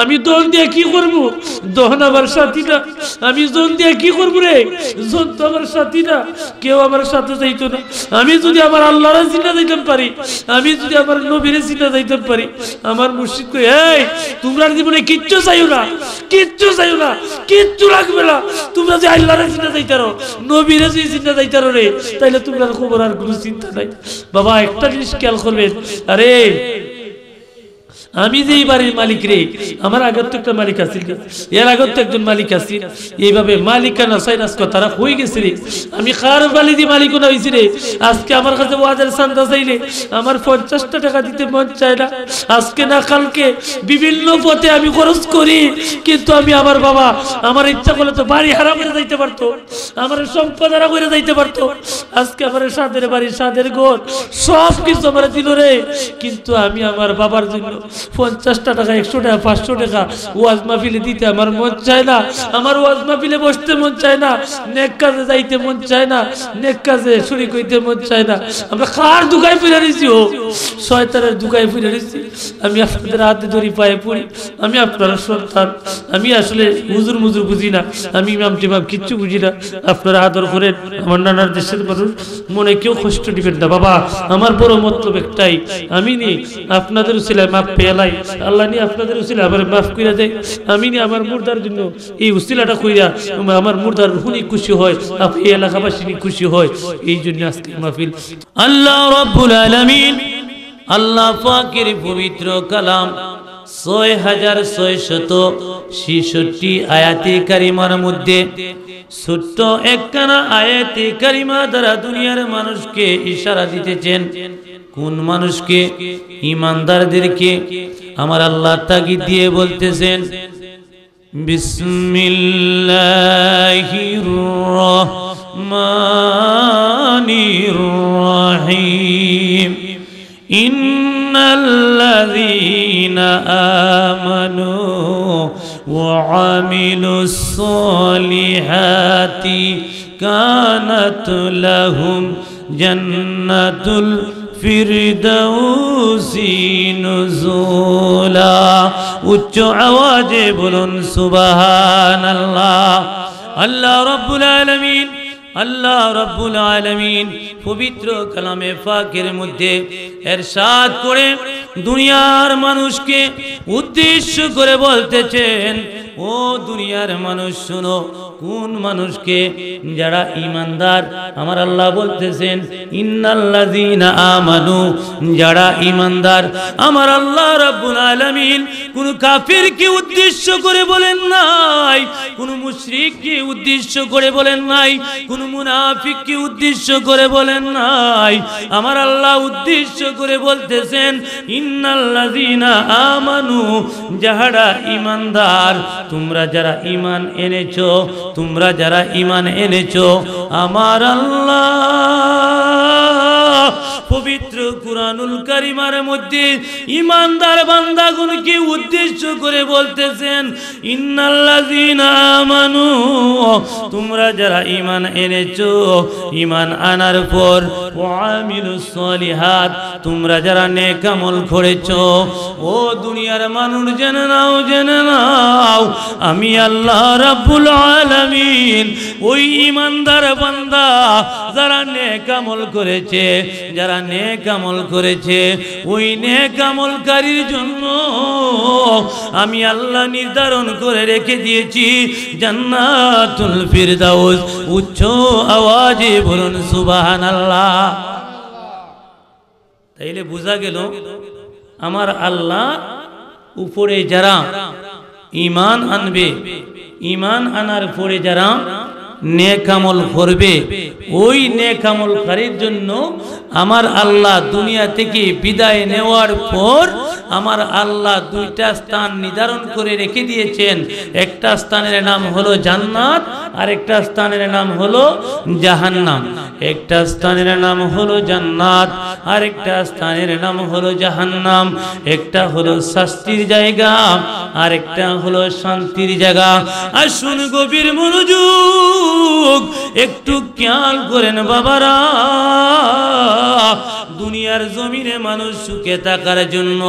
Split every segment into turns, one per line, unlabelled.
আমি দোন দিয়ে কি করবো? দোন আমার সাথী না। আমি জোন দিয়ে কি করবো রে? জোন তো আমার সাথী না, কেউ আমার সাথে যাইতো না। আমি যদি আমার আল্লাহরে চিনা যাইতাম পারি, আমি যদি আমার নবীরে চিনা যাইতাম পারি, আমার মুর্শিদ কই, এই তোমরা জীবনে কিচ্ছু চাইও না, কিচ্ছু চাইও না, কিচ্ছু লাগবে না। তোমরা যে আল্লাহরে চিনা যাইতারো, নবীরে যদি চিনা যাইতারো রে, তাইলে তোমরা খবর আর কোনো চিন্তা নাই। বাবা একটা জিনিস খেয়াল করবেন, আরে আমি যে এই বাড়ির মালিক রে, আমার আগের তো একটা মালিক আছিল, এর আগের তো একজন মালিক আছিল, এইভাবে মালিকানা সাইনাস তারা হয়ে গেছে রে। আমি কার বালি দিয়ে মালিকানা হয়েছি রে। আজকে আমার কাছে ওয়াজের চান্দা চাইলে আমার 50টা টাকা দিতে মন চায় না। আজকে না কালকে বিভিন্ন পথে আমি খরচ করি, কিন্তু আমি আমার বাবা আমার ইচ্ছা করলে তো বাড়ি হারা করে যাইতে পারতো, আমার সম্পদ হারা করে যাইতে পারতো। আজকে আমার সাদের বাড়ি, সাদের ঘর সব কিছু আমার দিল রে, কিন্তু আমি আমার বাবার জন্য 50টা টাকা, 100 টাকা, 500 টাকা ওয়াজ মাহফিলে দিতে আমার মন চায় না। আমার ওয়াজ মাহফিলে বসতে মন চায় না, নেক কাজে যাইতে মন চায় না, নেক কাজে শরীক হইতে মন চায় না। আমরা কার দুকায় ফিরে রয়েছি? ও শয়তানের দুকায় ফিরে রয়েছি। আমি আপনাদের হাতে ধরি, পায়ে পড়ি, আমি আপনার সন্তান, আমি আসলে হুজুর মুজুর বুঝি না, আমি ইমাম টিমাম কিচ্ছু বুঝি না। আপনারা আদর করেন, আমার নানার দেশের মানুষ, মনে কেউ কষ্ট দিবেন না বাবা। আমার বড় মতলব একটাই, আমি নি আপনাদের উসিলায় মাপ পেলাই, আল্লাহ নি আপনাদের উসিলা আবার মাফ কইরা দেয়। আমি নি আমার মুর্দার জন্য এই উসিলাটা কইরা আমার মুর্দার হুনি খুশি হয়, আপনি এলাকাবাসী খুশি হয়, এই জন্য আজকে মাহফিল। আল্লাহ রাব্বুল আলামিন আল্লাহ পাকের পবিত্র কালাম 6666 আয়াতে কারিমার মধ্যে ছোট্ট একখানা আয়াতে কারিমা দ্বারা দুনিয়ার মানুষকে ইশারা দিতেছেন। কোন মানুষকে? ঈমানদারদেরকে। আমার আল্লাহ তাগিদ দিয়ে বলতেছেন, বিসমিল্লাহির রহমানির রহিম। ইন্নাল্লাযীনা আমানু ওয়া আমিলুস সলিহাতি কানাত লাহুম জান্নাতুল ফিরদাউসি নুজুলা। উচ্চ আওয়াজে বলুন সুবহানাল্লাহ। আল্লাহ রাব্বুল আলামিন, আল্লাহ রাব্বুল আলামিন পবিত্র কালামে পাকের মধ্যে ইরশাদ করে দুনিয়ার মানুষকে উদ্দেশ্য করে বলতেছেন, ও দুনিয়ার মানুষ শোনো। কোন মানুষকে? যারা ঈমানদার। আমার আল্লাহ বলতেছেন, ইন্নাল্লাযীনা আমানু, যারা ঈমানদার। আমার আল্লাহ রাব্বুল আলামিন কোন কাফিরকে উদ্দেশ্য করে বলেন নাই, কোন মুশরিককে উদ্দেশ্য করে বলেন নাই, কোন মুনাফিককে উদ্দেশ্য করে বলেন নাই। আমার আল্লাহ উদ্দেশ্য করে বলতেছেন, ইন্নাল্লাযীনা আমানু, যারা ঈমানদার। তোমরা যারা ঈমান এনেছো, তোমরা যারা ঈমান এনেছো, আমার আল্লাহ পবিত্র কুরআনুল কারীমের মধ্যে ঈমানদার বান্দাগণকে উদ্দেশ্য করে বলতেছেন, ইন্নাল্লাযীনা আমানু, তোমরা যারা ঈমান এনেছো, ঈমান আনার পর ওয়া আমিলুস সলিহাত, তোমরা যারা নেক আমল করেছো। ও দুনিয়ার মানুষ জেনে নাও, জেনে নাও, আমি আল্লাহ রাব্বুল আলামিন ওই ঈমানদার বান্দা যারা নেক আমল করেছে, যারা নেক আমল করেছে, ওই নেক আমলকারীর জন্য আমি আল্লাহ নির্ধারণ করে রেখে দিয়েছি জান্নাতুল ফিরদাউস। উচ্চ আওয়াজে বলুন সুবহানাল্লাহ। তাইলে বোঝা গেল আমার আল্লাহ উপরে যারা ঈমান আনবে, ঈমান আনার পরে যারা নেক আমল করবে, ওই নেক আমলকারীর জন্য আমার আল্লাহ দুনিয়া থেকে বিদায় নেওয়ার পর আমার আল্লাহ দুইটা স্থান নির্ধারণ করে রেখে দিয়েছেন। একটা স্থানের নাম হলো জান্নাত, আর একটা স্থানের নাম হলো জাহান্নাম। একটা স্থানের নাম হলো জান্নাত, আর একটা স্থানের নাম হলো জাহান্নাম। একটা হলো শাস্তির জায়গা, আর একটা হলো শান্তির জায়গা। আসুন গভীর মনোযোগ একটু খেয়াল করেন বাবারা।
দুনিয়ার জমিনে মানুষ সুখে থাকার জন্য,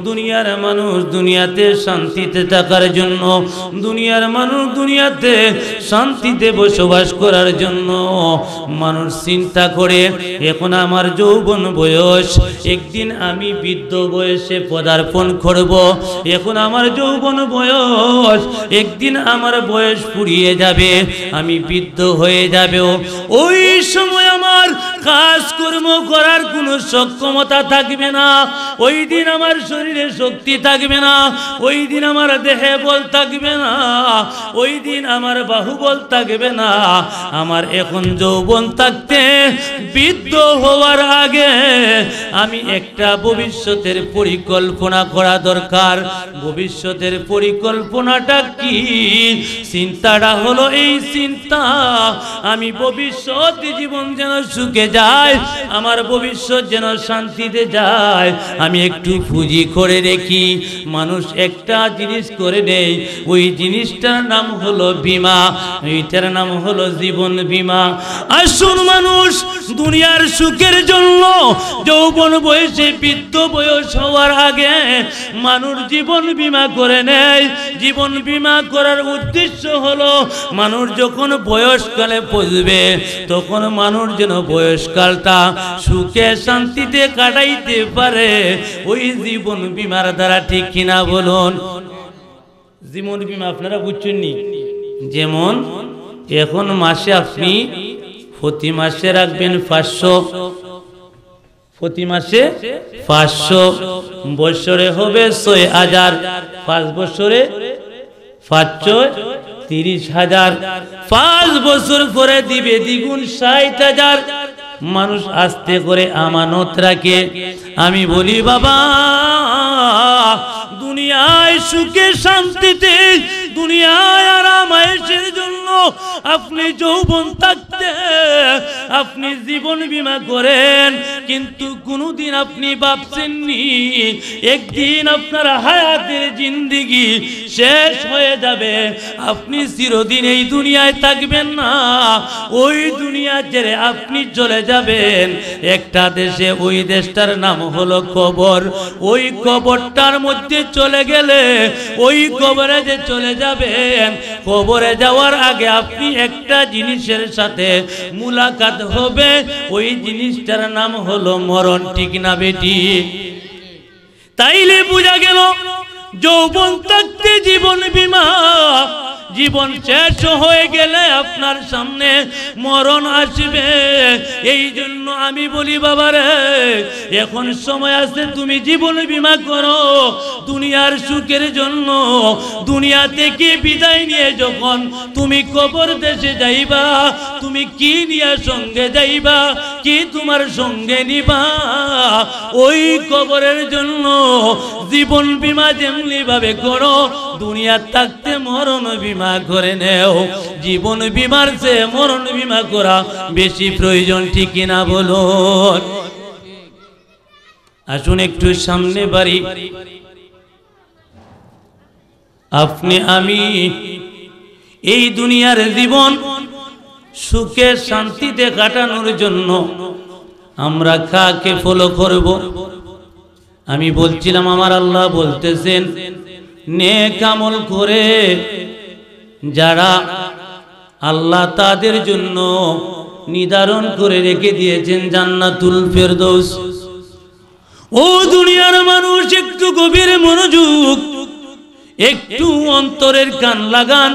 দুনিয়ার মানুষ দুনিয়াতে শান্তিতে থাকার জন্য, দুনিয়ার মানুষ দুনিয়াতে শান্তিতে বসবাস করার জন্য মানুষ চিন্তা করে এখন আমার যৌবন বয়স, একদিন আমি বৃদ্ধ বয়সে পদার্পণ করব। এখন আমার যৌবন বয়স, একদিন আমার বয়স ফুরিয়ে যাবে, আমি বৃদ্ধ হয়ে যাব। ওই সময় আমার কাজকর্ম করার কোনো সক্ষমতা থাকবে না, ওই দিন আমার শরীরে শক্তি থাকবে না, ওই দিন আমার দেহে বল থাকবে না, ওই দিন আমার বাহুবল থাকবে না। আমার এখন যৌবন থাকতে বৃদ্ধ হওয়ার আগে আমি একটা ভবিষ্যতের পরিকল্পনা করা দরকার। ভবিষ্যতের পরিকল্পনাটা কি? চিন্তাটা হলো এই চিন্তা, আমি ভবিষ্যৎ জীবন যেন সুখে যায়, আমার ভবিষ্যৎ যেন শান্তিতে যায়, আমি একটু পুঁজি করে রেখি। মানুষ একটা জিনিস করে নেই, ওই জিনিসটার নাম হলো বীমা, এইটার নাম হলো জীবন বীমা। আসুন মানুষ দুনিয়ার সুখের জন্য যৌবন বয়সে বৃদ্ধ বয়স হওয়ার আগে মানুষ জীবন বীমা করে নেয়। জীবন বীমা করার উদ্দেশ্য হলো মানুষ যখন বয়সকালে পৌঁছবে তখন মানুষ যেন বয়সকালটা সুখে শান্তিতে কাটাইতে পারে, ওই জীবন বীমার দ্বারা। ঠিক কিনা বলুন? জীবন বীমা আপনারা বুঝছেন নি? যেমন এখন মাসে আপনি প্রতি মাসে রাখবেন 500, প্রতি মাসে 500, বছরে হবে 6000, 5 বছরে 530,000, 5 বছর করে দিবে দ্বিগুণ 60,000। মানুষ আস্তে করে আমানত রাখে। আমি বলি বাবা, দুনিয়ায় সুখে শান্তিতে, দুনিয়ায় আরাম আয়েশের জন্য আপনি যৌবন থাকতে আপনি জীবন বীমা করেন, কিন্তু কোনোদিন আপনি ভাবছেননি একদিন আপনার হায়াতের জিন্দেগি শেষ হয়ে যাবে, আপনি চিরদিন এই দুনিয়ায় থাকবেন না, ওই দুনিয়া ছেড়ে আপনি চলে যাবেন একটা দেশে। ওই দেশটার নাম হলো কবর। ওই কবরটার মধ্যে চলে গেলে, ওই কবরে যে চলে যাবেন, কবরে যাওয়ার আগে আপনি একটা জিনিসের সাথে মুলাকাত হবে, ওই জিনিসটার নাম হলো মরণ। ঠিক না বেটি? তাইলে বোঝা গেল যৌবন থাকতে জীবন বীমা, জীবন শেষ হয়ে গেলে আপনার সামনে মরণ আসবে। এই জন্য আমি বলি বাবারে, এখন সময় আছে, তুমি জীবন বীমা করো দুনিয়ার সুখের জন্য। দুনিয়া থেকে বিদায় নিয়ে যখন তুমি কবর দেশে যাইবা, তুমি কি নিয়ে সঙ্গে যাইবা, কি তোমার সঙ্গে নিবা, ওই কবরের জন্য জীবন বীমা যেমনি ভাবে করো, দুনিয়া থাকতে মরণ বীমা করে নেও। জীবন বীমার চেয়ে মরণ বীমা করা বেশি প্রয়োজন। ঠিক কিনা বলুন? আসুন একটু সামনে বাড়ি। আপনি আমি এই দুনিয়ার জীবন সুখে শান্তিতে কাটানোর জন্য আমরা কাকে ফলো করব? আমি বলছিলাম আমার আল্লাহ বলতেছেন, নেক আমল করে যারা আল্লাহ তাদের জন্য নির্ধারণ করে রেখে দিয়েছেন জান্নাতুল ফেরদৌস। ও দুনিয়ার মানুষ, একটু গভীর মনোযোগ, একটু অন্তরের কান লাগান,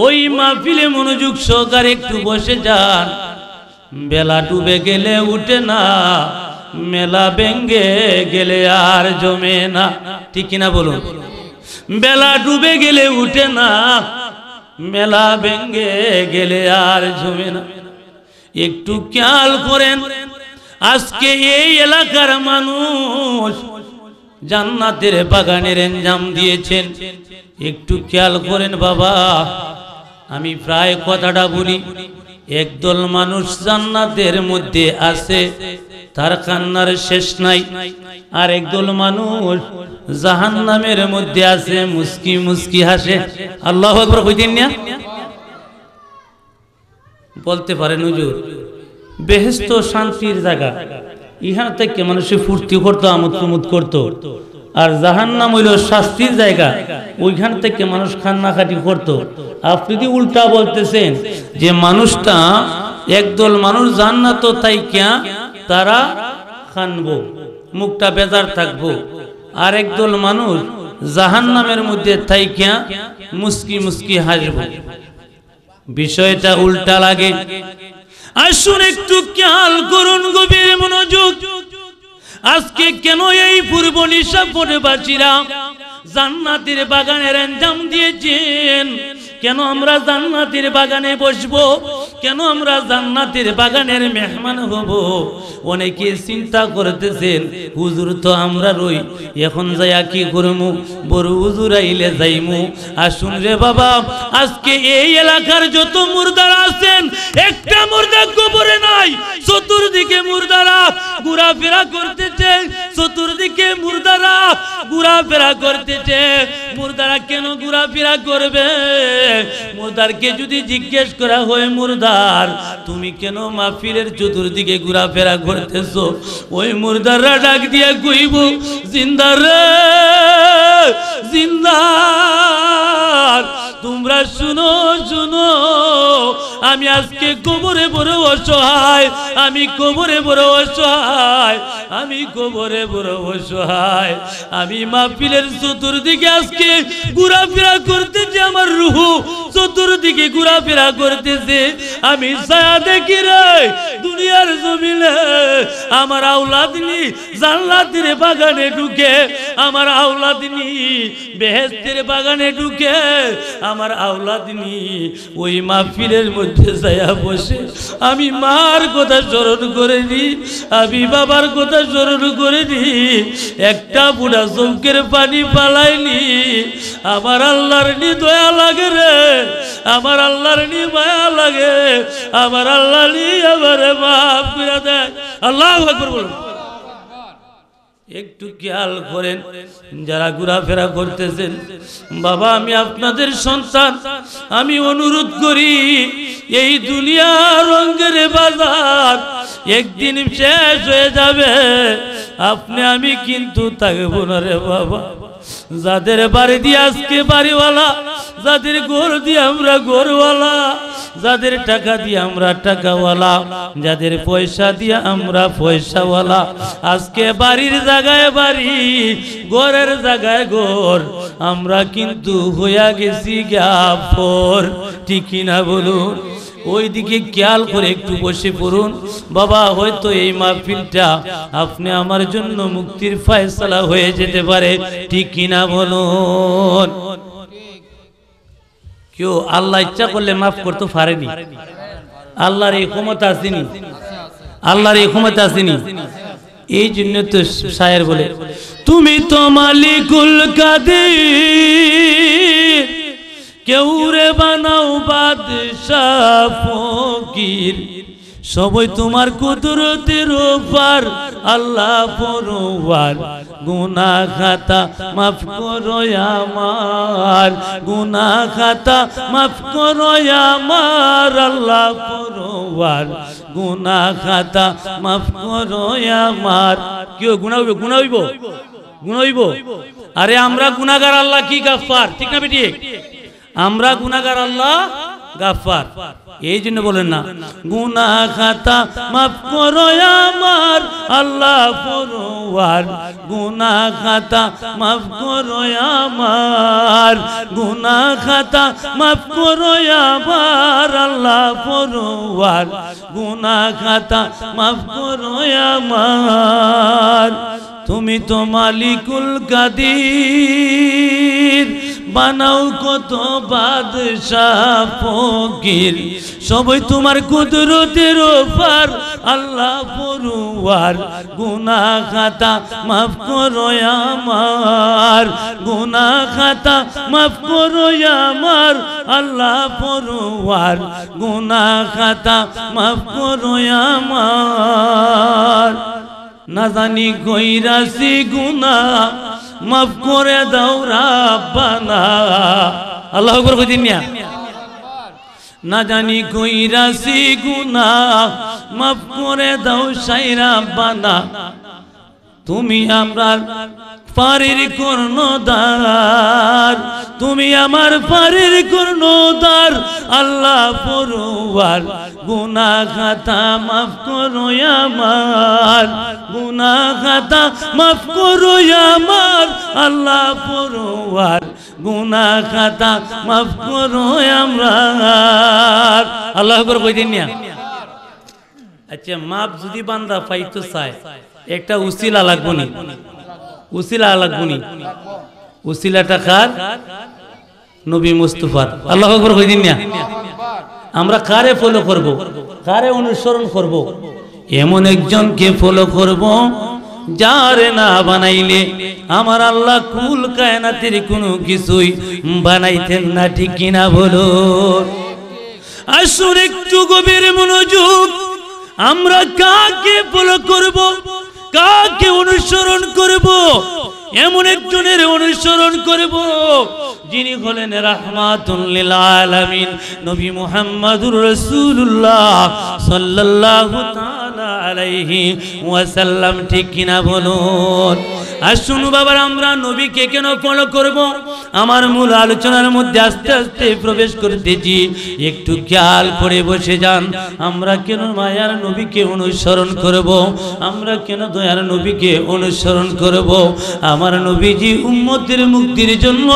ওই মাহফিলে মনোযোগ সহকারে একটু বসে যান। বেলা ডুবে গেলে উঠে না, মেলা ভেঙ্গে গেলে আর জমে না। ঠিক কিনা বলুন? বেলা ডুবে গেলে উঠে না, মেলা ভেঙ্গে গেলে আর জমে না। একটু খেয়াল করেন, আজকে এই এলাকার মানুষ জান্নাতের বাগানের ইনজাম দিয়েছেন। একটু খেয়াল করেন বাবা, আমি প্রায় কথাটা বলি, একদল মানুষ জান্নাতের মধ্যে আছে, তার কান্নার শেষ নাই, আর একদল মানুষ জাহান্নামের মধ্যে আছে, মুস্কি মুস্কি হাসে। আল্লাহু আকবার কইতেন না? বলতে পারেন হুজুর বেহেশত শান্তির জায়গা, ইহার থেকে মানুষে ফুর্তি করতো, আমোদ প্রমোদ করতো। আর জাহান্নাম হইল শাস্তির জায়গা, ওইখান থেকে মানুষ কান্নাকাটি করতো। আপনি যদি উল্টা বলতেছেন যে মানুষটা একদল মানুষ জান্নাত তাই কিয়া তারা কানবো, মুখটা বেজার থাকবো, আর একদল মানুষ জাহান্নামের মধ্যে তাই কিয়া মুস্কি মুস্কি হাসবো। বিষয়টা উল্টা লাগে। আসুন একটু খেয়াল করুন, গভীর মনোযোগ। আজকে কেন এই পূর্ব নিশাপুরবাসীরা জান্নাতের বাগানের আঞ্জাম দিয়েছেন? কেন আমরা জান্নাতের বাগানে বসবো? কেন আমরা জান্নাতের বাগানের মেহমান হব? অনেকে চিন্তা করতেছেন হুজুর তো আমরা রই, এখন যাইয়া কি করমু? বড় হুজুর আইলে যাইমু। আসুন রে বাবা, আজকে এই এলাকার যত মুর্দারা আছেন, একটা মুর্দা কবরে নাই। চতুর্দিকে মুর্দারা ঘোরাফেরা করতেছে, চতুর্দিকে মুর্দারা ঘোরাফেরা করতেছে। মুর্দারা কেন ঘোরাফেরা করবে? মুর্দারকে যদি জিজ্ঞেস করা হয়, মুর্দার তুমি কেন মাহফিলের চতুর্দিকে ঘোরাফেরা করতেছো? ওই মুর্দাররা ডাক দিয়া কইব, জিন্দার রে জিন্দার, তোমরা শুনো শুনো, আমি আজকে কবরে বড় অসহায়, আমি কবরে বড় অসহায়, আমি কবরে বড় অসহায়। আমি মাহফিলের চতুর্দিকে আজকে ঘোরাফেরা করতেছি, আমার রূহ চতুর্দিকে ঘোরাফেরা করতেছে। আমি ছায়া দেখি রে দুনিয়ার জমিনে, আমার আওলাদ নি জান্নাতের বাগানে ঢুকে, আমার আওলাদ নি বেহেশতের বাগানে ঢুকে, আমার আওলাদ নি ওই মাহফিলের মধ্যে ছায়া বসে। আমি মার কথা স্মরণ করে নি, আমি বাবার কথা স্মরণ করে নি, একটা বুড়া চৌকের পানি পালাইনি। আমার আল্লাহর নি দয়া লাগে রে, আমার আল্লাহর নি মায়া লাগে, আমার আল্লাহ নি আমারে মাফ করে দেয়। আল্লাহু আকবার বলুন। একটু খেয়াল করেন যারা ঘোরাফেরা করতেছেন, বাবা আমি আপনাদের সন্তান, আমি অনুরোধ করি, এই দুনিয়া রঙের বাজার একদিন শেষ হয়ে যাবে, আপনি আমি কিন্তু থাকবো না রে বাবা। যাদের বাড়ি দিয়ে আজকে বাড়িওয়ালা, যাদের ঘর দিয়ে আমরা ঘরওয়ালা, যাদের টাকা দিয়ে আমরা টাকাওয়ালা, যাদের পয়সা দিয়ে আমরা পয়সাওয়ালা, আজকে বাড়ির জায়গায় বাড়ি, ঘরের জায়গায় ঘর, আমরা কিন্তু হইয়া গেছি গাফর। ঠিক না বলুন? ওই দিকে খেয়াল করে একটু বসে পড়ুন বাবা, হয়তো এই মাহফিলটা আপনি আমার জন্য মুক্তির ফয়সালা হয়ে যেতে পারে। ঠিক কিনা বলুন? কেউ আল্লাহ ইচ্ছা করলে মাফ করতে পারেনি? আল্লাহর এই ক্ষমতা আসেনি, আল্লাহর এই ক্ষমতা আসেনি। এই জন্য তো শায়ের বলে, তুমি তো মালিকুল কাদির, কেউ রে বানাও বাদশাহ ফকির, সবই তোমার কুদরতের উপর আল্লাহ পরওয়ার। গুনাহ খাতা মাফ করো আমার, গুনাহ খাতা মাফ করো আমার আল্লাহ পরওয়ার, গুনাহ খাতা মাফ করো আমার। কেউ গুনাহ হইব, গুনাহ হইব, গুনাহ হইব। আরে আমরা গুনাহগার, আল্লাহ কি গাফফার। ঠিক না বেটি? আমরা গুনাহগার, আল্লাহ গাফফার। এই জন্য বলেন না, গুনাহ খাতা মাফ করো আমার আল্লাহ পরওয়ার, গুনাহ খাতা মাফ করো আমার, গুনাহ খাতা মাফ করো আমার আল্লাহ পরওয়ার, গুনাহ খাতা মাফ করো আমার। তুমি তো মালিকুল কাদির, বানাও কত বাদশাহ ফকির, সবই তোমার কুদরতের উপর আল্লাহ পরওয়ার। গুনাহ খাতা মাফ করো আমার, গুনাহ খাতা মাফ করো আমার আল্লাহ পরওয়ার, গুনাহ খাতা মাফ করো আমার। না জানি কইরাছি গুনাহ, মাফ করে দাও রাব্বানা। আল্লাহু আকবার কইদিন না? না জানি কইরাছি গুনাহ মাফ করে দাও সাইরা বানা তুমি আমার পারের কর্ণধার তুমি আমার পারের কর্ণধার আল্লাহ পরওয়ার গুনাহ খাতা মাফ করো আমার গুনাহ খাতা মাফ করো আমার আল্লাহ পরওয়ার গুনাহ খাতা মাফ করো আমরা আল্লাহ করে কই দিন না। আচ্ছা মাপ যদি বান্দা পাইতো চায় একটা উসিলা লাগবো নি উসিলা লাগবো নি উসিলাটা কার নবী মুস্তাফার আল্লাহু আকবার কই দিন না। আমরা কারে ফলো করব কারে অনুসরণ করব এমন একজনকে ফলো করব যারে না বানাইলে আমার আল্লাহ কুল কায়নাতের কোনো কিছুই বানাইতেন না ঠিক কিনা বলো। আসুন একটু গভীর মনোযোগ আমরা কাকে ফলো করব কাকে অনুসরণ করব এমন একজনের অনুসরণ করব যিনি হলেন রাহমাতুল লিল আলামিন নবী মুহাম্মদুর রাসূলুল্লাহ সাল্লাল্লাহু তাআলা আলাইহি ওয়াসাল্লাম ঠিক কিনা বলুন। আসুন বাবার আমরা নবীকে কেন ফলো করব আমার মূল আলোচনার মধ্যে আস্তে আস্তে প্রবেশ করতেছি একটু খেয়াল করে বসে যান। আমরা কেন মায়ার নবীকে অনুসরণ করব আমরা কেন দয়ার নবীকে অনুসরণ করব আমার নবীজি উম্মতের মুক্তির জন্য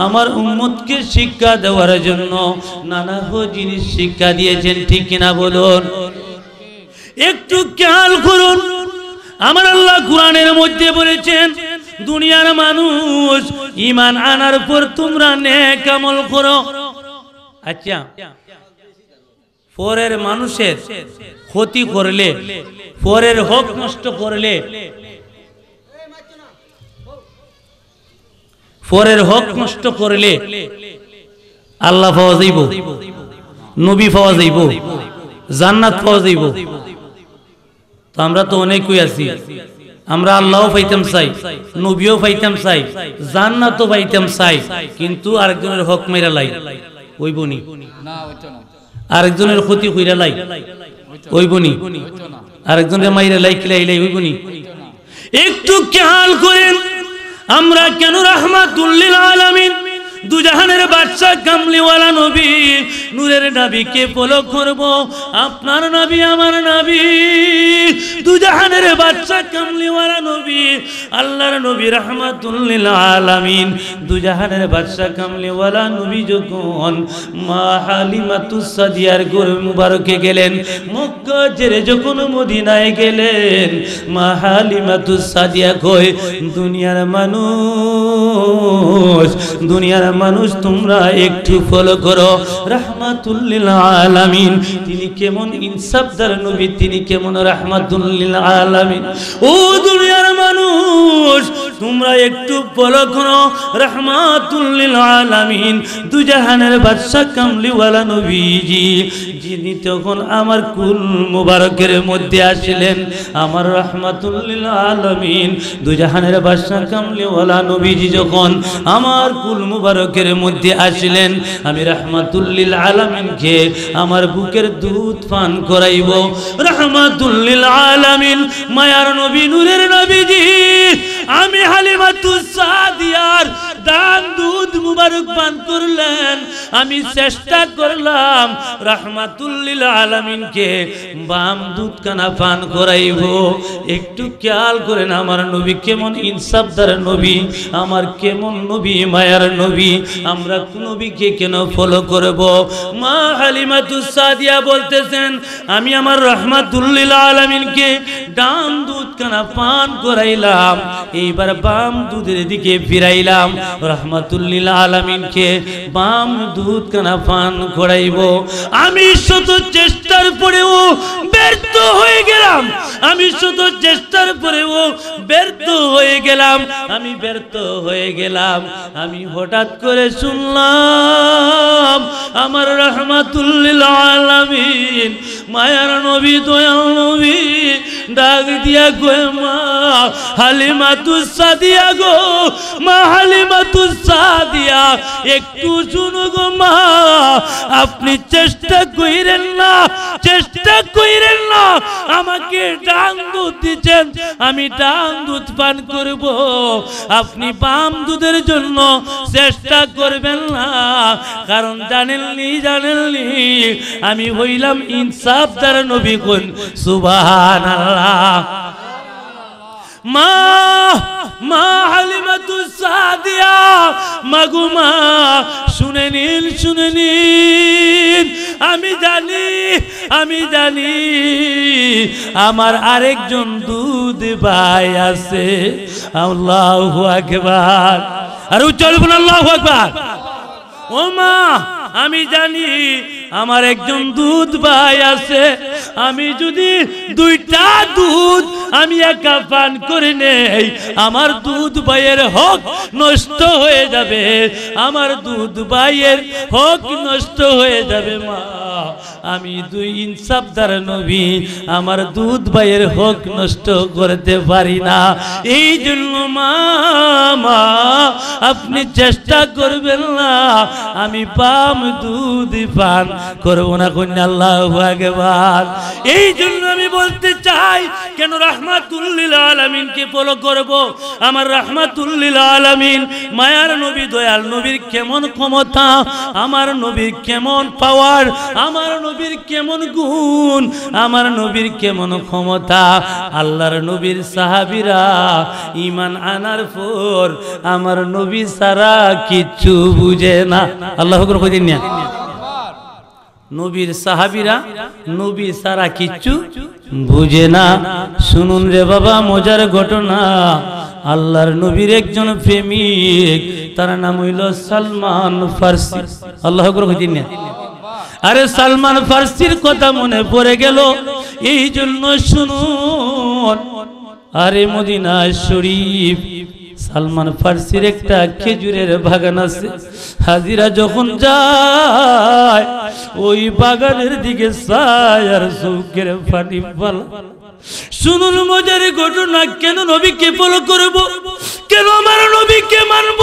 আমার উম্মতকে শিক্ষা দেওয়ার জন্য নানা জিনিস শিক্ষা দিয়েছেন ঠিক কিনা বলুন। একটু খেয়াল করুন আমার আল্লাহ কোরআনের মধ্যে বলেছেন দুনিয়ার মানুষ ঈমান আনার পর তোমরা নেক আমল করো। আচ্ছা পরের মানুষের ক্ষতি করলে পরের হক নষ্ট করলে পরের হক নষ্ট করলে আল্লাহ পাওয়া যাইব নবী পাওয়া যাইব জান্নাত পাওয়া যাইব। তো আমরা তো অনেকই আছি আমরা আল্লাহও পাইতাম চাই নবীও পাইতাম চাই জান্নাতও পাইতাম চাই কিন্তু আরেকজনের হক মেরা লাই ওইবনি আরেকজনের ক্ষতি কইরা লাই ওইবনি আরেকজনের মাইরা লাই খিলাই ওইবনি। একটু খেয়াল করেন আমরা কেন রাহমাতুল লিল আলামিন দুজাহানের বাদশা কামলিওয়ালা নবী নূরের নবীকে ফলো করব আপনার নবী আমার নবী দুজাহানের বাদশা কামলিওয়ালা নবী আল্লাহর নবী রাহমাতুল লিল আলামিন দুজাহানের বাদশা কামলিওয়ালা নবী যখন মা হালিমাতুস সাদিয়ার ঘর মুবারকে গেলেন মক্কা ছেড়ে যখন মদিনায় গেলেন মা হালিমাতুস সাদিয়া কয় দুনিয়ার মানুষ তোমরা একটু ফলো করো রাহমাতুল লিল আলামিন তিনি কেমন ইনসাফদার নবী তিনি কেমন রাহমাতুল লিল আলামিন। ও দুনিয়ার মানুষ তোমরা একটু ফলো করো রাহমাতুল লিল আলামিন দুজাহানের বাদশা কামলিওয়ালা নবীজি যিনি তখন আমার কুল মুবারকের মধ্যে আসলেন আমার রাহমাতুল লিল আলামিন দুজাহানের বাদশা কামলিওয়ালা নবীজি যখন আমার কুল মুবারকের মধ্যে আসলেন আমি রাহমাতুল লিল আলামিনকে আমার বুকের দুধ পান করাইব। রাহমাতুল লিল আলামিন মায়ার নবী নূরের নবীজি আমি হালিমাতুস সাদিয়ার দান দুধ মুবারক পান করলেন আমি চেষ্টা করলাম রাহমাতুল লিল আলামিনকে বাম দুধ কানা পান করাইব। একটু খেয়াল করেন আমার নবী কেমন ইনসাফদার নবী আমার কেমন নবী মায়ার নবী আমরা নবীকে কেন ফলো করব। মা হালিমাতুস সাদিয়া বলতেছেন আমি আমার রাহমাতুল লিল আলামিনকে ডান দুধ কানা পান করাইলাম এইবার বাম দুধের দিকে ফিরাইলাম রাহমাতুল লিল আলামিনকে বাম দুধ কানা পান করাইব। আমি শত চেষ্টার পরেও ব্যর্থ হয়ে গেলাম আমি শত চেষ্টার পরেও ব্যর্থ হয়ে গেলাম আমি হঠাৎ করে শুনলাম আমার রাহমাতুল লিল আলামিন মায়ার নবী দয়াল নবী ডাক দিয়া কয় মা হালিমাতুস সাদিয়া গো, মা হালিমাতুস সাদিয়া একটু শুনো গো মা, আপনি চেষ্টা কইরেন না, চেষ্টা কইরেন না, আমাকে ডাং দুধ দিচ্ছেন, আমি ডাং দুধ পান করব, আপনি বাম দুধের জন্য চেষ্টা করবেন না, কারণ জানেননি আমি হইলাম ইনসাফদার নবী। কোন সুবহানাল্লাহ। মা মা হালিমাতুস সাদিয়া মাগুমা শুনে নিন, আমি জানি আমার আরেকজন দুধ ভাই আছে। আল্লাহু আকবার, আর উচ্চারণ করুন আল্লাহু আকবার। ও মা আমি জানি আমার একজন দুধ ভাই আছে, আমি যদি দুইটা দুধ আমি একা পান করে নেই, আমার দুধ ভাইয়ের হক নষ্ট হয়ে যাবে, আমার দুধ ভাইয়ের হক নষ্ট হয়ে যাবে। মা আমি দুই ইনসাফদার নবী, আমার দুধ ভাইয়ের হক নষ্ট করতে পারি না, এই জন্য মা আপনি চেষ্টা করবেন না, আমি বাম দুধ পান করবো না। কন্যা আল্লাহু আকবার। এই জন্য আমি বলতে চাই, কেন রাহমাতুল লিল আলামিনকে ফলো করব? আমার রাহমাতুল লিল আলামিন মায়ার নবী, দয়াল নবীর কেমন ক্ষমতা, আমার নবীর কেমন পাওয়ার, আমার নবীর কেমন গুণ, আমার নবীর কেমন ক্ষমতা। আল্লাহর নবীর সাহাবীরা ঈমান আনার পর আমার নবী সারা কিচ্ছু বুঝে না। আল্লাহু আকবার কইতেন না? নবীর সাহাবীরা নবী সারা কিচ্ছু বুঝে না। শুনুন রে বাবা মজার ঘটনা, আল্লাহর নবীর একজন প্রেমিক, তার নাম হইল সালমান ফার্সি। আল্লাহু আকবার কইতেন না? আরে সালমান ফার্সির কথা মনে পড়ে গেল, এই জন্য শুনুন। আরে মদিনা শরীফ সালমান ফার্সির একটা খেজুরের বাগান আছে, হাজিরা যখন যায় ওই বাগানের দিকে চায় আর চোখের পানি ফেলে। শুনুন মজার ঘটনা, কেন নবীকে ফলো করব, কেন আমার নবীকে মানব,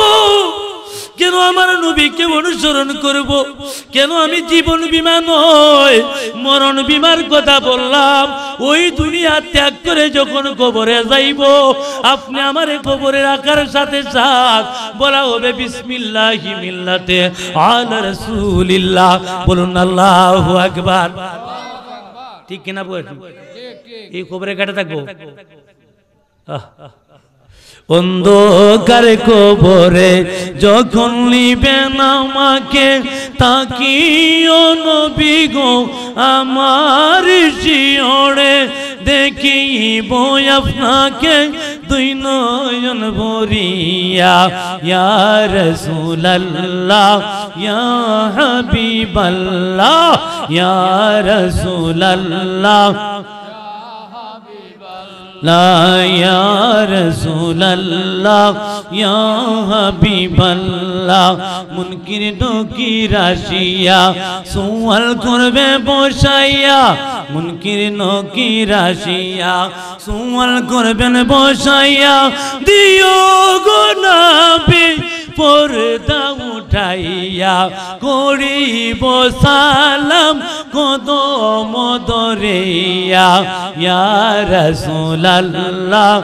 কেন আমার নবীকে অনুসরণ করব, কেন আমি জীবন বীমা নয় মরণ বীমার কথা বললাম? ওই দুনিয়া ত্যাগ করে যখন কবরে যাইব, আপনি আমার কবরে রাখার সাথে সাথ বলা হবে বিসমিল্লাহি মিল্লাতে আলা রাসূলিল্লাহ। বলুন আল্লাহু আকবার। ঠিক কিনা বলেন? এই কবরে কাটা থাকবো। অন্ধকার কবরে যখন নিবেন আমাকে, তাকিও নবী গো আমার শিয়রে, দেখিব আপনাকে দুই নয়ন ভরিয়া, ইয়া রাসূলুল্লাহ ইয়া হাবিবাল্লাহ ইয়া রাসূলুল্লাহ লা ইয়া রাসূলুল্লাহ ইয়া হাবিবাল্লাহ। মুনকির নকির আসিয়া সুয়াল করবে বসাইয়া, মুনকির নকির আসিয়া সুয়াল করবেন বসাইয়া, দিও গো নবী পর্দা উঠাইয়া, করিব সালাম কদম ধরিয়া, ইয়া রাসূলুল্লাহ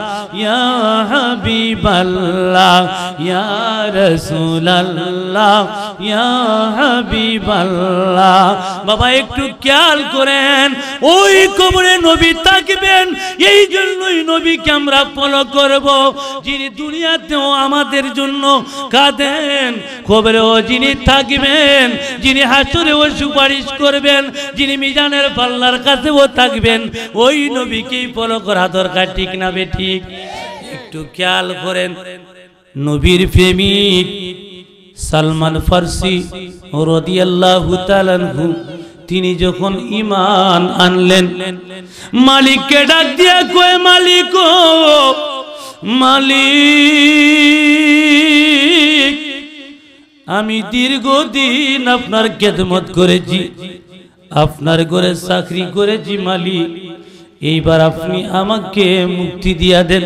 ইয়া হাবিবাল্লাহ ইয়া রাসূলুল্লাহ ইয়া হাবিবাল্লাহ। বাবা একটু খেয়াল করেন, ওই কবরে নবী থাকবেন, এই জন্যই নবীকে আমরা ফলো করব। যিনি দুনিয়াতেও আমাদের জন্য কাঁদেন, কবরেও যিনি থাকবেন, যিনি হাসরেও সুপারিশ করবেন, যিনি মিজানের পাল্লার কাছেও থাকবেন, ওই নবীকেই ফলো করা দরকার। ঠিক না বে ঠিক? একটু খেয়াল করেন, নবীর প্রেমিক সালমান ফার্সি রাদিয়াল্লাহু তাআলা আনহু তিনি যখন ঈমান আনলেন, মালিককে ডাক দিয়া কয়, মালিক ও মালিক, আমি দীর্ঘদিন আপনার খেদমত করেছি, আপনার ঘরে চাকরি করেছি মালিক, এইবার আপনি আমাকে মুক্তি দিয়া দেন,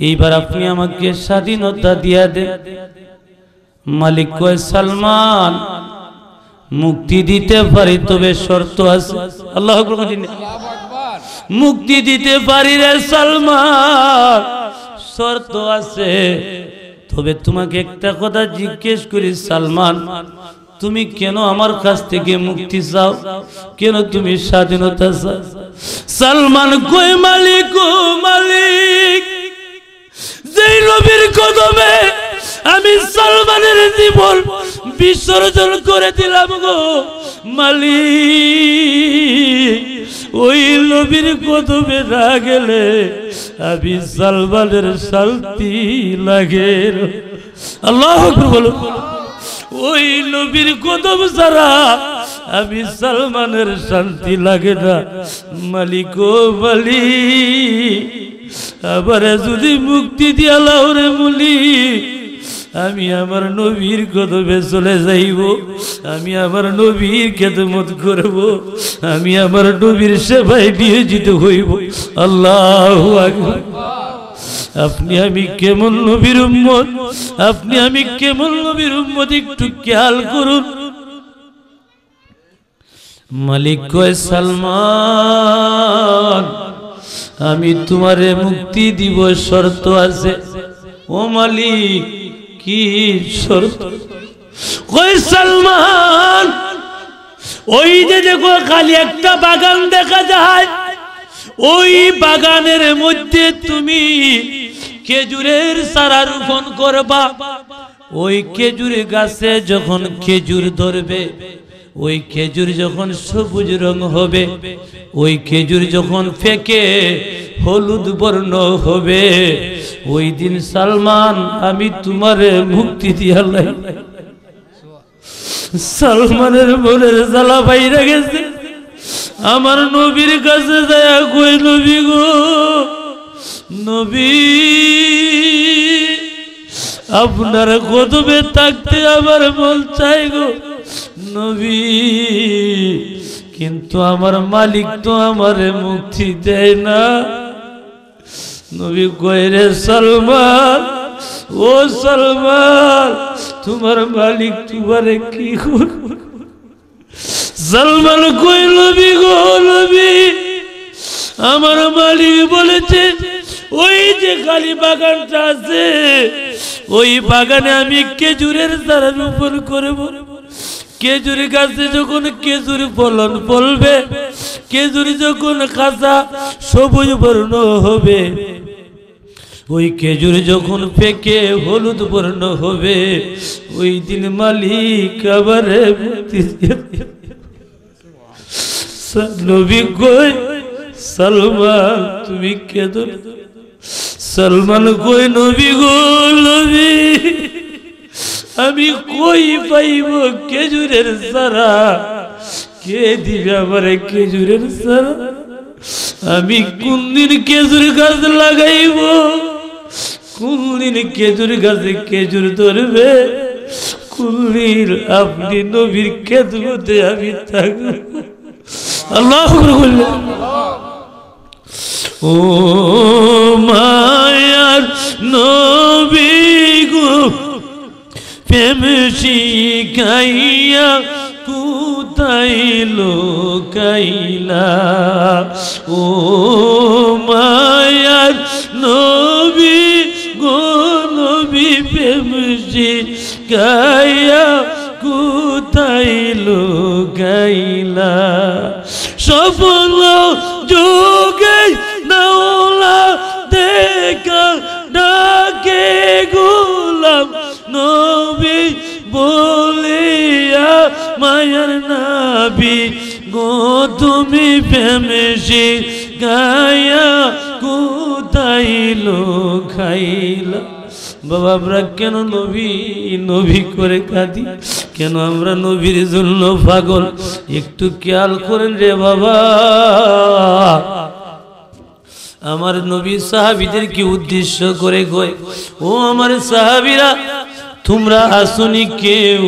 এইবার আপনি আমাকে স্বাধীনতা দিয়া দেন। মালিক কয় সালমান মুক্তি দিতে পারি, তবে শর্ত আছে। আল্লাহু আকবার। মুক্তি দিতে পারি রে সালমান, শর্ত আছে। তবে তোমাকে একটা কথা জিজ্ঞেস করি সালমান, তুমি কেন আমার কাছ থেকে মুক্তি চাও, কেন তুমি স্বাধীনতা চাও? সালমান কই মালিক ও মালিক, যেই নবীর কদমে আমি সালমানের জীবন বিসর্জন করে দিলাম গো মালিক, ওই নবীর কদমে না গেলে আমি সালমানের শান্তি লাগে। আল্লাহু আকবার বলো। ওই নবীর কদম ছাড়া আমি সালমানের শান্তি লাগে না। মালিক ও মালিক, আবার যদি মুক্তি দিয়া লাও রে মালিক, আমি আমার নবীর কদমে চলে যাইব, আমি আমার নবীর খেদমত করব, আমি আমার নবীর সেবায় নিয়োজিত হইব। আল্লাহু আকবার। আপনি আমি কেমন নবীর উম্মত, আপনি আমি কেমন নবীর উম্মত, একটু খেয়াল করুন। মালিক কয় সালমান আমি তোমারে মুক্তি দিব, শর্ত আছে। ও মালিক কি শর্ত? কয় সালমান ওই যে দেখো খালি একটা বাগান দেখা যায়, ওই বাগানের মধ্যে তুমি খেজুরের চারা রোপণ করবা। ওই খেজুর গাছে যখন খেজুর ধরবে, ওই খেজুর যখন সবুজ রং হবে, ওই খেজুর যখন ফেকে হলুদ বর্ণ হবে, ওই দিন সালমান আমি তোমারে মুক্তি দিয়ালাই। সালমানের মনের জ্বালা বাইরে গেছে। আমার নবীর কাছে যায় কই নবী গো নবী, আপনার কদমে থাকতে আমার মন চাই গো নবী, কিন্তু আমার মালিক তো আমারে মুক্তি দেয় না। নবী কয় রে সালমান, ও সালমান তোমার মালিক তোমারে কি করবে? সালমান কই নবী গো নবী, আমার মালিক বলেছে ওই যে খালি বাগানটা আছে, ওই বাগানে আমি খেজুরের চারা রোপণ করব। খেজুর গাছে যখন খেজুর ফলন ফলবে, খেজুর যখন কাঁচা সবুজ বর্ণ হবে, ওই খেজুর যখন পেকে হলুদ বর্ণ হবে, ওই দিন মালিক আবারে মুক্তি দিবে। নবী কই সালমান তুমি কেঁদো। সালমান কই নবী গো নবী, আমি কই পাইব খেজুরের চারা? কে দিবে আমারে খেজুরের চারা? আমি কোন দিন খেজুর গাছ লাগাইব, কোন দিন খেজুর গাছে খেজুর ধরবে, কোন দিন আপনি নবীর খেদমতে আমি থাকব। আল্লাহু আকবার। ও মায়ার নবী গো প্রেম শিখাইয়া কোথায় লোকাইলা, ও মায়ার নবী গো নবী প্রেম শিখাইয়া কোথায় লোকাইলা, সফল যোগে নাওলা দেখা ডাকে গোলাম নবী বলিয়া মায়ার নবী গো তুমি প্রেমে গায়া কোথায় লোকাইলা। বাবা আমরা কেন নবী নবী করে কাঁদি, কেন আমরা নবীর জন্য পাগল? একটু খেয়াল করেন রে বাবা। আমার নবী সাহাবীদেরকে উদ্দেশ্য করে কয়, ও আমার সাহাবীরা তোমরা আসনি কেউ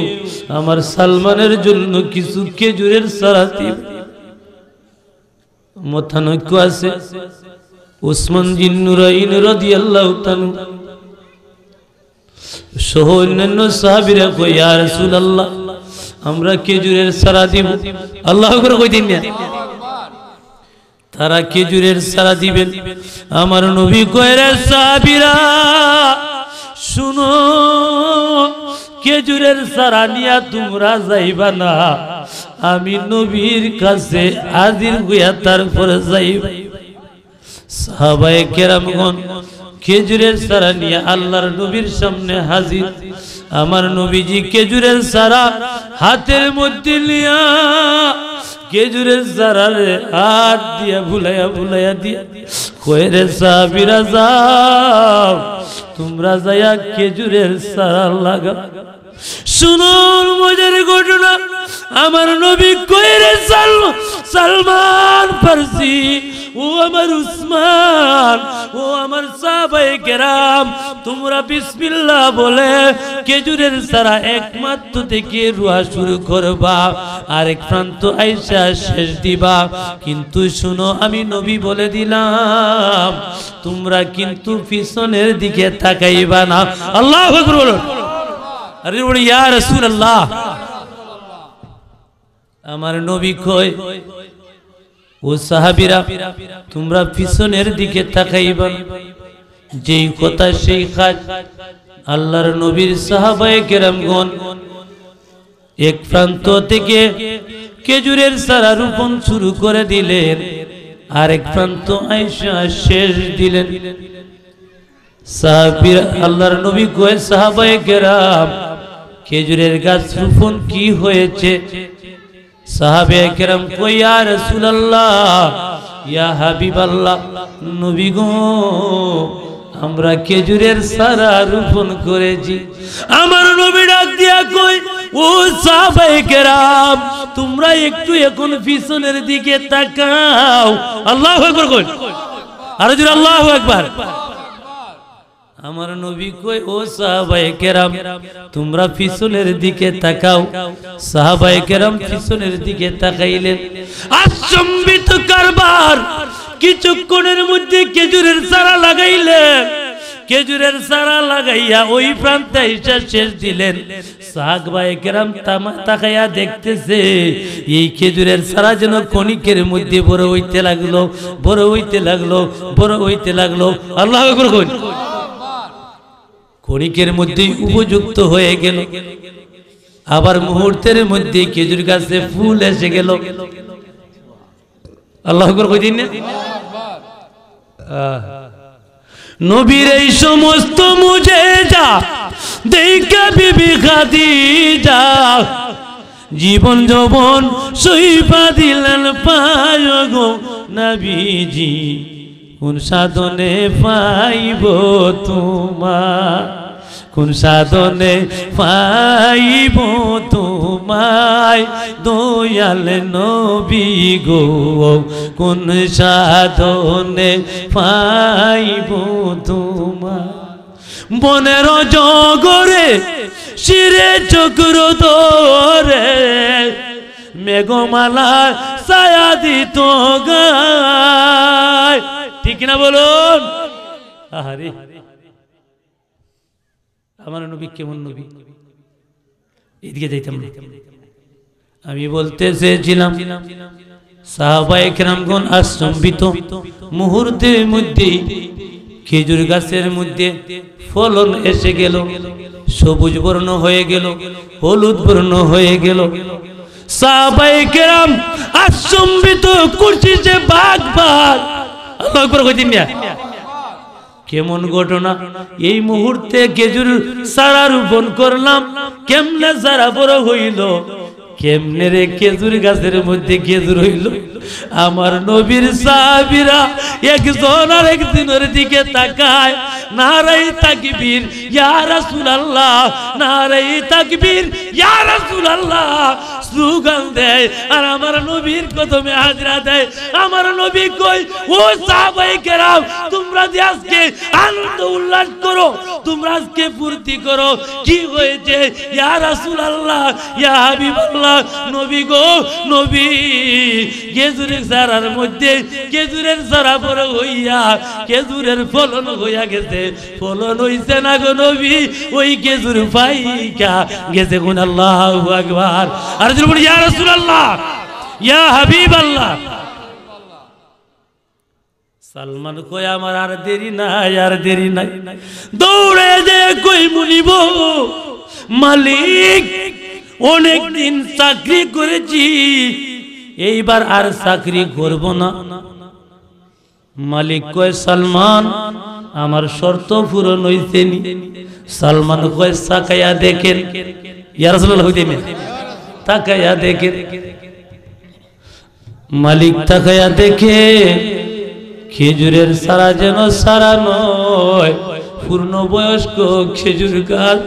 আমার সালমানের জন্য কিছু খেজুরের চারা দিবে?
মতানৈক্য আছে। উসমান জিন নুরাইন রাদিয়াল্লাহু তাআলা সহ অন্যান্য সাহাবীরা কই, ইয়া রাসূলুল্লাহ আমরা খেজুরের চারা দিব। আল্লাহু আকবার কই দিন না, তারা খেজুরের চারা দিবেন। আমার নবী কয়, রে সাহাবীরা শুনো, খেজুরের চারা নিয়া তোমরা যাইবা না, আমি নবীর কাছে হাজির হইয়া তারপরে যাইবা। সাহাবায়ে কেরামগণ খেজুরের চারা নিয়ে আল্লাহর নবীর সামনে হাজির। আমার নবীজি খেজুরের চারা হাতের মধ্যে নিয়া খেজুরের চারারে হাত দিয়া ভুলাইয়া ভুলাইয়া দিয়া কয়, রে সাহাবীরা যাও, তোমরা যাইয়া খেজুরের চারা লাগা। শুনুন মজার ঘটনা, আমার নবী কয়, রে সালমান ফারসি, ও আমার উসমান, ও আমার সাহাবায়ে কেরাম, তোমরা বিসমিল্লাহ বলে খেজুরের চারা একমাত্র থেকে রুয়া শুরু করবা, আরেক প্রান্ত আইসা শেষ দিবা। কিন্তু শুনো, আমি নবী বলে দিলাম, তোমরা কিন্তু পিছনের দিকে তাকাইবা না। আল্লাহু আকবার বলুন। আরে বলি, ইয়া রাসূলুল্লাহ, আমার নবী কয়, ও সাহাবীরা তোমরা পিছনের দিকে তাকাইবা। যেই কথা সেই কাজ। আল্লাহর নবীর সাহাবায়ে কেরামগণ এক প্রান্ত থেকে খেজুরের চারা রোপণ শুরু করে দিলেন, আরেক প্রান্ত আয়েশা শেষ দিলেন। সাহাবীরা, আল্লাহর নবী কয়, সাহাবায়ে কেরাম খেজুরের গাছ রোপণ কি হয়েছে? সাহাবায়ে কেরাম কয়, ইয়া রাসূলুল্লাহ, ইয়া হাবিবাল্লাহ, নবী গো আমরা খেজুরের চারা রোপণ করেছি। আমার নবী ডাক দিয়া কয়, ও সাহাবায়ে কেরাম তোমরা একটু এখন পিছনের দিকে তাকাও। আল্লাহু আকবার কই, আর জোরে আল্লাহু আকবার। আমার নবী কই, ও সাহাবায়ে কেরাম তোমরা পিছনের দিকে তাকাও। সাহাবায়ে কেরাম পিছনের দিকে তাকাইলেন। আচম্বিত কারবার, কিছুক্ষণের মধ্যে খেজুরের চারা লাগাইলেন। খেজুরের চারা লাগাইয়া ওই প্রান্তে এসে শেষ দিলেন। সাহাবায়ে কেরাম তাকাইয়া দেখতেছে, এই খেজুরের চারা যেন কণিকের মধ্যে বড় হইতে লাগলো, বড় হইতে লাগলো, বড় হইতে লাগলো। আল্লাহু আকবার কই। কণিকের মধ্যে উপযুক্ত হয়ে গেল। আবার মুহূর্তের মধ্যে খেজুর গাছে ফুল এসে গেল। আল্লাহু আকবার কই দিন না। নবীর এই সমস্ত মুজেজা দেখা বিবি খাদিজা জীবন যৌবন সইফা দিলেন পায় গো নবীজি। কোন সাধনে পাইব তোমার, কোন সাধনে পাইব তোমায় দয়াল নবী গো, কোন সাধনে পাইব তোমায়। বনের জগরে শিরে চক্র ধরে মেঘমালা ছায়া দিত গায়। ঠিক না বলুন? আরে আমার নবী কেমন নবী, এদিকে যাইতাম না। আমি বলতে চেয়েছিলাম সাহাবায়ে কেরামগণ আচম্বিত। মুহূর্তের মধ্যে খেজুর গাছের মধ্যে ফলন এসে গেল, সবুজ বর্ণ হয়ে গেল, হলুদ বর্ণ হয়ে গেল। সাহাবায়ে কেরাম আচম্বিত করছে যে ভাগ ভাগ। আল্লাহু আকবার কই দিন না। কেমন ঘটনা! এই মুহূর্তে খেজুর চারা রোপণ করলাম, কেমনে চারা বড় হইল, কেমনে রে খেজুর গাছের মধ্যে খেজুর হইল। আমার নবীর সাহাবীরা একজন আরেকজনের দিকে তাকায়, নারায়ে তাকবীর ইয়া রাসূলুল্লাহ, নারায়ে তাকবীর ইয়া রাসূলুল্লাহ, স্লোগান দেয় আর আমার নবীর কদমে হাজরা দেয়। আমার নবী কই, ও সাহাবায়ে কেরাম, তোমরা যে আজকে আনন্দ উল্লাস করো, তোমরা আজকে ফুর্তি করো, কি হয়েছে? ইয়া রাসূলুল্লাহ, ইয়া হাবিবাল্লাহ, নবী গো নবী, খেজুরের চারার মধ্যে খেজুরের চারা বড় হইয়া খেজুরের ফলন হইয়া গেছে। ফলন হইছে না গো নবী, ওই খেজুর পাইকা গেছে গুণ। আল্লাহু আকবার। আর যদি বলি ইয়া রাসূলুল্লাহ, ইয়া হাবিবাল্লাহ। সালমান কই আমার আর দেরি নাই, আর দেরি নাই, দৌড়ে যে কই মুনিব, মালিক অনেক দিন চাকরি করেছি, এইবার আর চাকরি করব না। মালিক কয় সালমান আমার শর্ত পূরণ হইছে নি? সালমান কয় তাকায়া দেখেন। ইয়া রাসূলুল্লাহ হইতে না, তাকায়া দেখেন। মালিক তাকায়া দেখে খেজুরের সারা যেন সারা নয়, পূর্ণবয়স্ক খেজুর গাছ,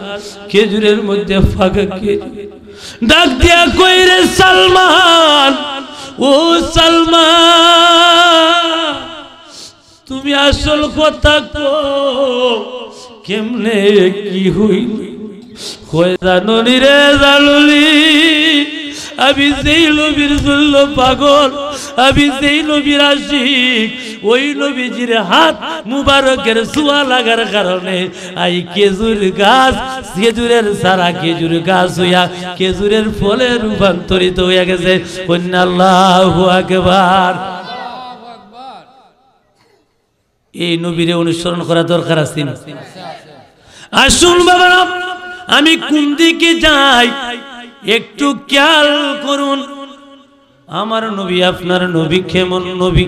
খেজুরের মধ্যে ফাঁকা খেজুর। ডাক দিয়া কই রে সালমান, ও সালমান, তুমি আসল কথা কো, কেমনে কি হইল? কই জানুনি রে জানুনি, আমি যেই নবীর জন্য পাগল, আমি যেই নবীর আশিক, ওই নবীজির হাত মুবারকের ছোঁয়া লাগার কারণে এই খেজুর গাছ, খেজুরের সারা খেজুর গাছ হইয়া খেজুরের ফলে রূপান্তরিত হইয়া গেছে। আল্লাহু আকবার। এই নবীরে অনুসরণ করা দরকার আছে না? আসুন বাবারা, আমি কোন দিকে যাই একটু খেয়াল করুন। আমার নবী, আপনার নবী কেমন নবী?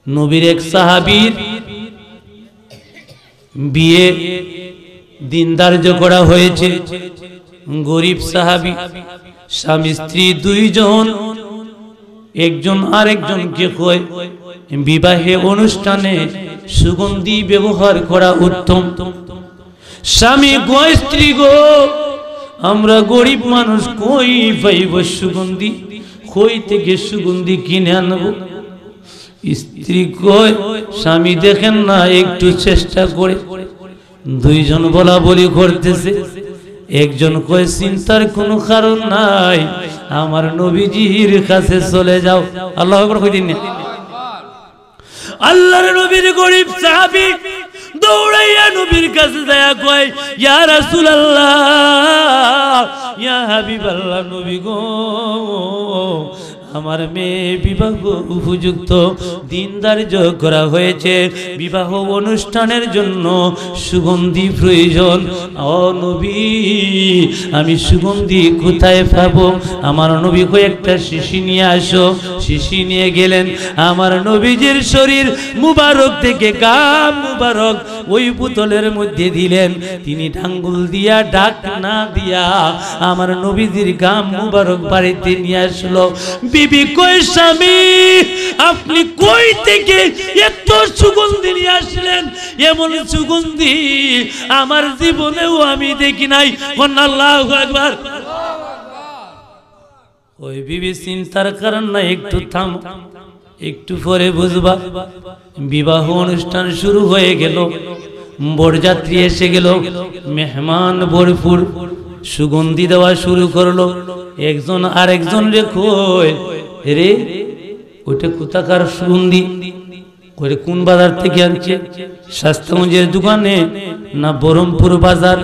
নবীর এক সাহাবীর বিয়ে দিনদার্য করা হয়েছে। গরিব সাহাবী, স্বামী স্ত্রী দুইজন, একজন আরেকজনকে কয় বিবাহে অনুষ্ঠানে সুগন্ধি ব্যবহার করা উত্তম। স্বামী কয় স্ত্রী গো, আমরা গরিব মানুষ, কই পাইব সুগন্ধি, কই থেকে সুগন্ধি কিনে আনবো? স্ত্রী কয় স্বামী দেখেন না একটু চেষ্টা করে। দুইজন বলা বলি করতেছে। একজন কয় চিন্তার কোনো কারণ নাই, আমার নবীজির কাছে চলে যাও। আল্লাহু আকবার কই দিন। আল্লাহর নবীর গরিব সাহাবী দৌড়াইয়া নবীর কাছে যায়, কয় ইয়া রাসূলুল্লাহ, ইয়া হাবিবাল্লাহ, নবী গো, আমার মেয়ে বিবাহ উপযুক্ত, দিনদার্য করা হয়েছে, বিবাহ অনুষ্ঠানের জন্য সুগন্ধি প্রয়োজন। ও নবী, আমি সুগন্ধি কোথায় পাবো? আমার নবী কয়েকটা শিশি নিয়ে আসো। শিশি নিয়ে গেলেন। আমার নবীজির শরীর মুবারক থেকে গাম মুবারক ওই বোতলের মধ্যে দিলেন। তিনি ডাঙ্গুল দিয়া, ডাক না দিয়া আমার নবীজির গাম মুবারক বাড়িতে নিয়ে আসলো। বিবি কই স্বামী, আপনি কই থেকে এত সুগন্ধি নিয়ে আসলেন? এমন সুগন্ধি আমার জীবনেও আমি দেখি নাই। আল্লাহু আকবার। ওই বিবি চিন্তার কারণ না, একটু থাম, একটু পরে বুঝবা। বিবাহ অনুষ্ঠান শুরু হয়ে গেল, বরযাত্রী এসে গেল, মেহমান ভরপুর, সুগন্ধি দেওয়া শুরু করলো। একজন আরেকজন রে কই রে, ওইটা কোথাকার সুগন্ধি? কই কোন বাজার থেকে আনছে? শাস্তাগঞ্জের দোকানে না বহরমপুর বাজার?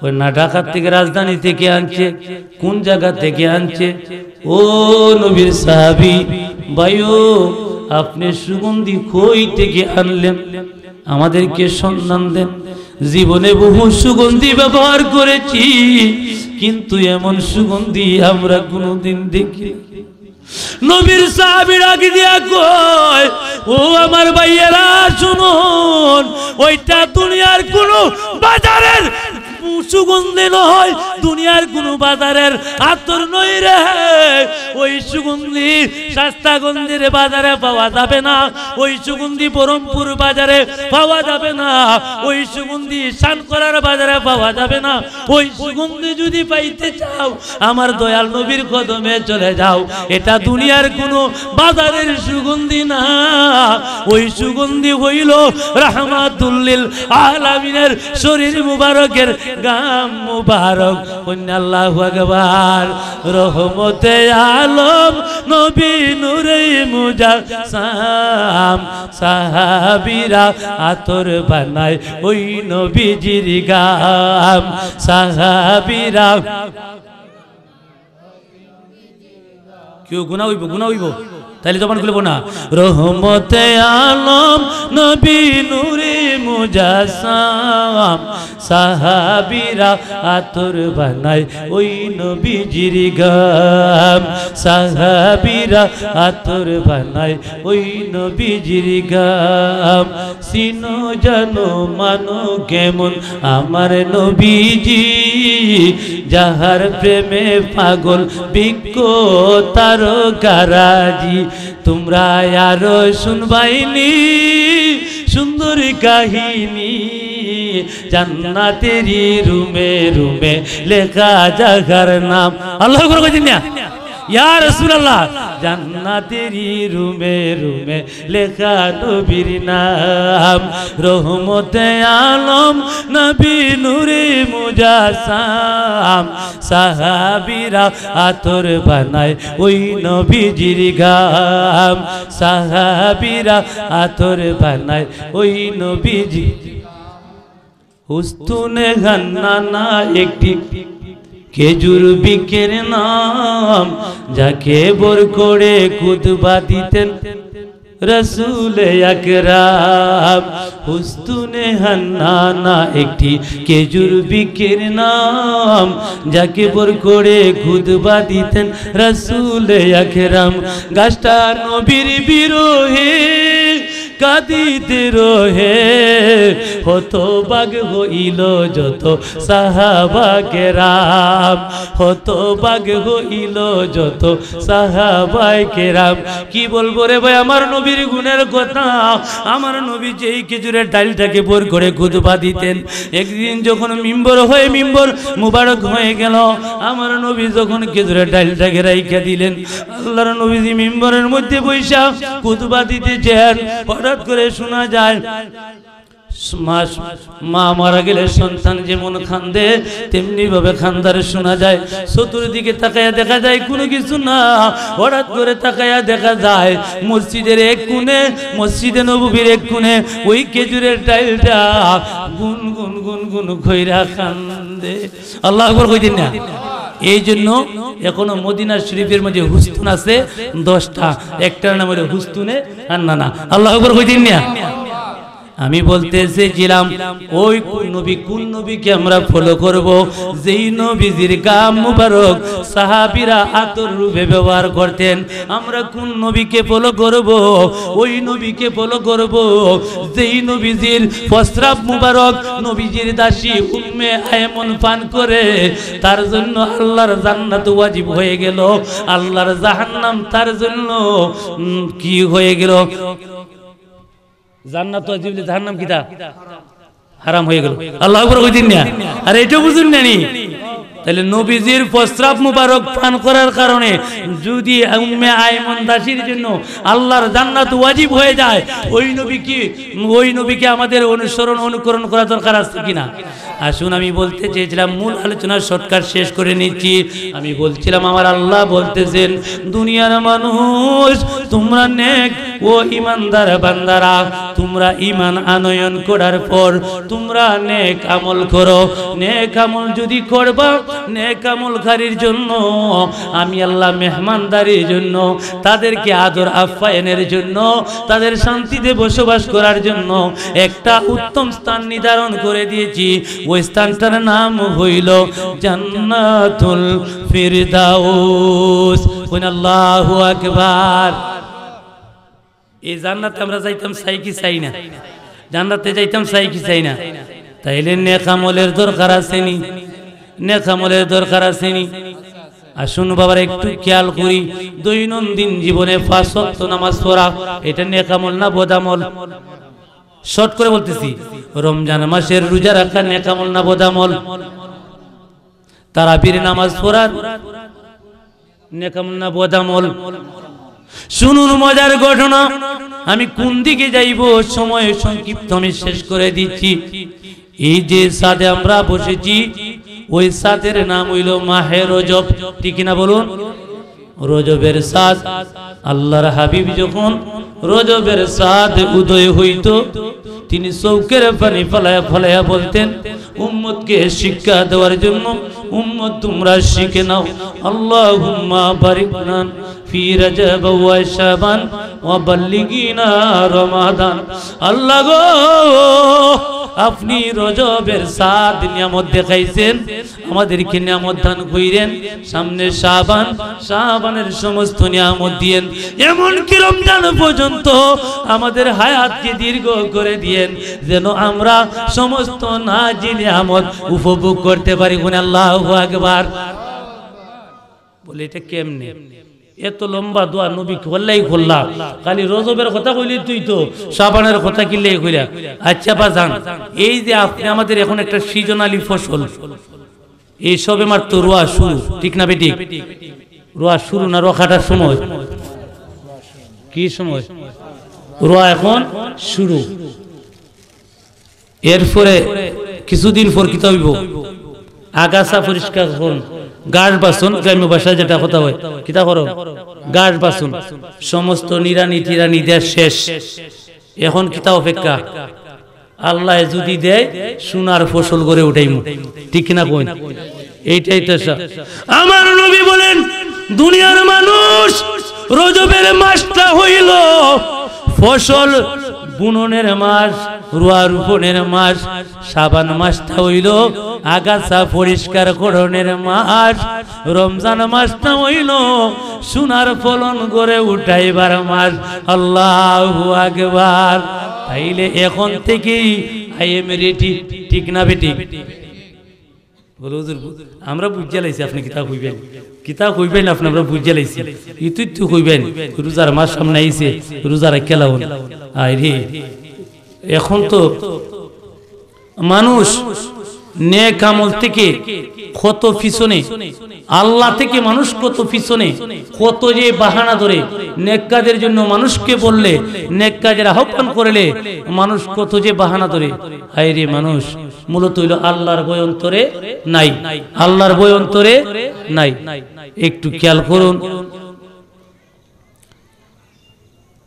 ওই না ঢাকা থেকে, রাজধানী থেকে আনছে? কোন জায়গা থেকে আনছে? ও নবীর সাহাবী ভাইও, আপনি সুগন্ধি কই থেকে আনলেন? আমাদেরকে সন্ধান দেন। জীবনে বহু সুগন্ধি ব্যবহার করেছি, কিন্তু এমন সুগন্ধি আমরা কোনোদিন দেখি। নবীর সাহাবী ডাক দিয়া কয়, ও আমার ভাইয়েরা শুনুন, ওইটা দুনিয়ার কোন বাজারের সুগন্ধি নয়,
দুনিয়ার কোন বাজারের আতর নই রে, ওই সুগন্ধি শাস্তাগঞ্জের বাজারে পাওয়া যাবে না, ওই সুগন্ধি বহরমপুর বাজারে পাওয়া যাবে না, ওই সুগন্ধি শানকরার বাজারে পাওয়া যাবে না। ওই সুগন্ধি যদি পাইতে চাও আমার দয়াল নবীর কদমে চলে যাও। এটা দুনিয়ার কোনো বাজারের সুগন্ধি না, ওই সুগন্ধি হইল রাহমাতুল লিল আলামিনের শরীর মুবারকের গাম মুবারক। আল্লাহু আকবার। রহমতে আলম নবী নূরে মুজাসসাম, সাহাবীরা আতর বানায় ওই নবীজির গাম, সাহাবীরা। কেউ গুনাহ হইব তাইলে জবান খুলবো না। রহমতে আলম নবী নূরে মুজাসসাম, সাহাবীরা আতর বানায় ওই নবীজির গাম, সাহাবীরা আতর বানায় ওই নবীজির গাম। সিনো জানো মানো কেমন আমার নবীজি, যাহার প্রেমে পাগল বিক্ষ তারকারাজি। তোমরা আরো শুনবাইনি সুন্দর কাহিনী, জান্নাতেরই রুমে রুমে লেখা জায়গার নাম। আল্লাহু আকবার কইছেন না ইয়া রাসূলুল্লাহ, জান্নাতেরই রুমে রুমে লেখা নবীর নাম। রহমতে আলম নবী নূরে মুজাসসাম, সাহাবীরা আতর বানায় ওই নবীজির গাম, সাহাবীরা আতর বানায় ওই নবীজি। উস্তুনে গান্নানা একটি খেজুর বিকের নাম, যাকে বোর করে খুতবা দিতেন রসুল আকরাম। উস্তুনে হান্নানা একটি খেজুর বিকের নাম, যাকে বোর করে খুতবা দিতেন রসুল আকরাম। গাছটা নবীর বিরহে কাঁদিতে রহে, হতবাগ হইল যত সাহাবা কেরাম, হতবাগ হইল যত সাহাবা কেরাম। কি বলবো রে ভাই আমার নবীর গুণের কথা। আমার নবী যেই খেজুরের ডালটাকে বোর করে খুতবা দিতেন, একদিন যখন মিম্বর হয়ে মিম্বর মুবারক হয়ে গেল, আমার নবী যখন খেজুরের ডালটাকে রাইখা দিলেন, আল্লাহর নবীজি মিম্বরের মধ্যে বৈশা খুতবা দিতেছেন। হঠাৎ করে শোনা যায় মা মারা গেলে সন্তান যেমন কান্দে তেমনি ভাবে কান্দার শোনা যায়। চতুর্দিকে তাকায়া দেখা যায় কোনো কিছু না। হঠাৎ করে তাকায়া দেখা যায় মসজিদের এক কোণে, মসজিদে নববীর এক কোণে ওই খেজুরের ডালটা গুন গুন গুন গুন কইরা কান্দে। আল্লাহু আকবার কইতেন না। এই জন্য এখনো মদিনা শরীফের মধ্যে হুস্তুন আছে 10টা, একটার নাম হলো হুস্তুনে হান্নানা। আল্লাহু আকবার কইতেন না। আমি বলতে চেয়েছিলাম ওই কোন নবীকে আমরা ফলো করব, যেই নবীজির গাম মুবারক সাহাবীরা আতর রূপে ব্যবহার করতেন। আমরা কোন নবীকে ফলো করব? ওই নবীকে ফলো করব যেই নবীজির প্রস্রাব মুবারক নবীজির দাসী উম্মে আয়মন পান করে তার জন্য আল্লাহর জান্নাত ওয়াজিব হয়ে গেল, আল্লাহর জাহান্নাম তার জন্য কি হয়ে গেল? জান্নাত ওয়াজিব, জাহান্নাম কিটা হারাম হয়ে গেল। আল্লাহু আকবার কইতেন না। আর এটা বুঝুন না নি, তাহলে নবীজির প্রস্রাব মুবারক পান করার কারণে যদি উম্মে আয়মন দাসীর জন্য আল্লাহর জান্নাত ওয়াজিব হয়ে যায়, ওই নবীকে আমাদের অনুসরণ অনুকরণ করা দরকার আছে কিনা? আসুন, আমি বলতে চেয়েছিলাম মূল আলোচনা শর্টকাট শেষ করে নিচ্ছি। আমি বলছিলাম আমার আল্লাহ বলতেছেন, দুনিয়ার মানুষ তোমরা নেক ও ইমানদার বান্দারা, তোমরা ইমান আনয়ন করার পর তোমরা নেক আমল করো। নেক আমল যদি করবা, নেক আমলকারীর জন্য আমি আল্লাহ মেহমানদারির জন্য, তাদেরকে আদর আপ্যায়নের জন্য, তাদের শান্তিতে বসবাস করার জন্য একটা উত্তম স্থান নির্ধারণ করে দিয়েছি। ওই স্থানটার নাম হইল জান্নাতুল ফিরদাউস। আল্লাহু আকবার। এই জান্নাতে আমরা যাইতাম চাই কি চাই না? জান্নাতে যাইতাম চাই কি চাই না? তাইলে নেক আমলের দরকার আছে নি? নেক আমলের দরকার আছে নি? আসুন বাবার একটু খেয়াল করি, দৈনন্দিন জীবনে 5 ওয়াক্ত নামাজ পড়া এটা নেক আমল না বদ আমল? শর্ট করে বলতেছি, রমজান মাসের রোজা রাখা নেক আমল না বদ আমল? তারাবির নামাজ পড়া নেক আমল না বদ আমল? শুনুন মজার ঘটনা, আমি কোন দিকে যাইব সময় সংক্ষিপ্ত আমি শেষ করে দিচ্ছি। এই যে সাথে আমরা বসেছি ওই সাথের নাম হইল মাহে রজব, ঠিক না বলুন? রজবের সাথ, আল্লাহর হাবিব যখন রজবের সাথ উদয় হইত তিনি চৌকের পানি ফলায়া ফলায়া বলতেন উম্মতকে শিক্ষা দেওয়ার জন্য, উম্মত তোমরা শিখে নাও, আল্লাহুম্মা বারিক লানা ফি রজব ওয়া শাবান ওয়া বাল্লিগিনা রমাদান। আল্লাহ গো, আপনি রজবের 7 নিয়ামত দেখাইছেন, আমাদেরকে নিয়ামত দান কইরেন, সামনে শাবান, শাবানের সমস্ত নিয়ামত দিয়েন, এমনকি রমজান পর্যন্ত আমাদের হায়াতকে দীর্ঘ করে দিয়েন, যেন আমরা সমস্ত নাজিল নিয়ামত উপভোগ করতে পারি। কোন আল্লাহু আকবার বলে। এটা কেমনে এত লম্বা দোয়া নবী করলাই করলাম? খালি রজবের কথা কইলি তুই তো শাবানের কথা কিনলে কইলা। আচ্ছা বাজান, এই যে আপনি আমাদের এখন একটা সিজনালি ফসল, এই সবে মাত্র রোয়া শুরু, ঠিক না বেটি? রোয়া শুরু না রোয়াটার সময়? কি সময়? রোয়া এখন শুরু। এরপরে কিছুদিন পর কি হইব? আগাছা পরিষ্কার করুন, গাছ বাসন, গ্রাম্য ভাষায় যেটা কথা হয়, কিতা করো? গাছ বাসন, সমস্ত নিরানি টিরানি দেওয়া শেষ। এখন কিতা অপেক্ষা? আল্লাহ যদি দেয় সোনার ফসল করে উঠাইম, ঠিক না কই? এইটাই তো আমার নবী বলেন, দুনিয়ার মানুষ রজবের মাসটা হইল ফসল বুননের মাস, রোয়া রোপণের মাস, শাবান মাসটা হইল আগাছা পরিষ্কার করণের মাস, রমজান মাসটা হইল সোনার ফলন করে উঠাইবার মাস। আল্লাহু আকবার। তাইলে এখন থেকেই আই এম রেডি, ঠিক না বেটি? বলো হুজুর আমরা বুঝে লাইছি, আপনি কিতাব কইবেন, কিতাব কইবেন আপনি, আমরা বুঝে লাইছি, ইতুই তো কইবেন রোজার মাস সামনে আইছে, রোজার খেলাউন। আই রে, এখন তো মানুষ নেক আমল থেকে কত পিছনে, আল্লাহ থেকে মানুষ কত পিছনে, কত যে বাহানা ধরে। নেক কাজের জন্য মানুষকে বললে, নেক কাজের আহ্বান করলে মানুষ কত যে বাহানা ধরে। হায় রে, মানুষ মূলত হইল আল্লাহর ভয় অন্তরে নাই, আল্লাহর ভয় অন্তরে নাই। একটু খেয়াল করুন,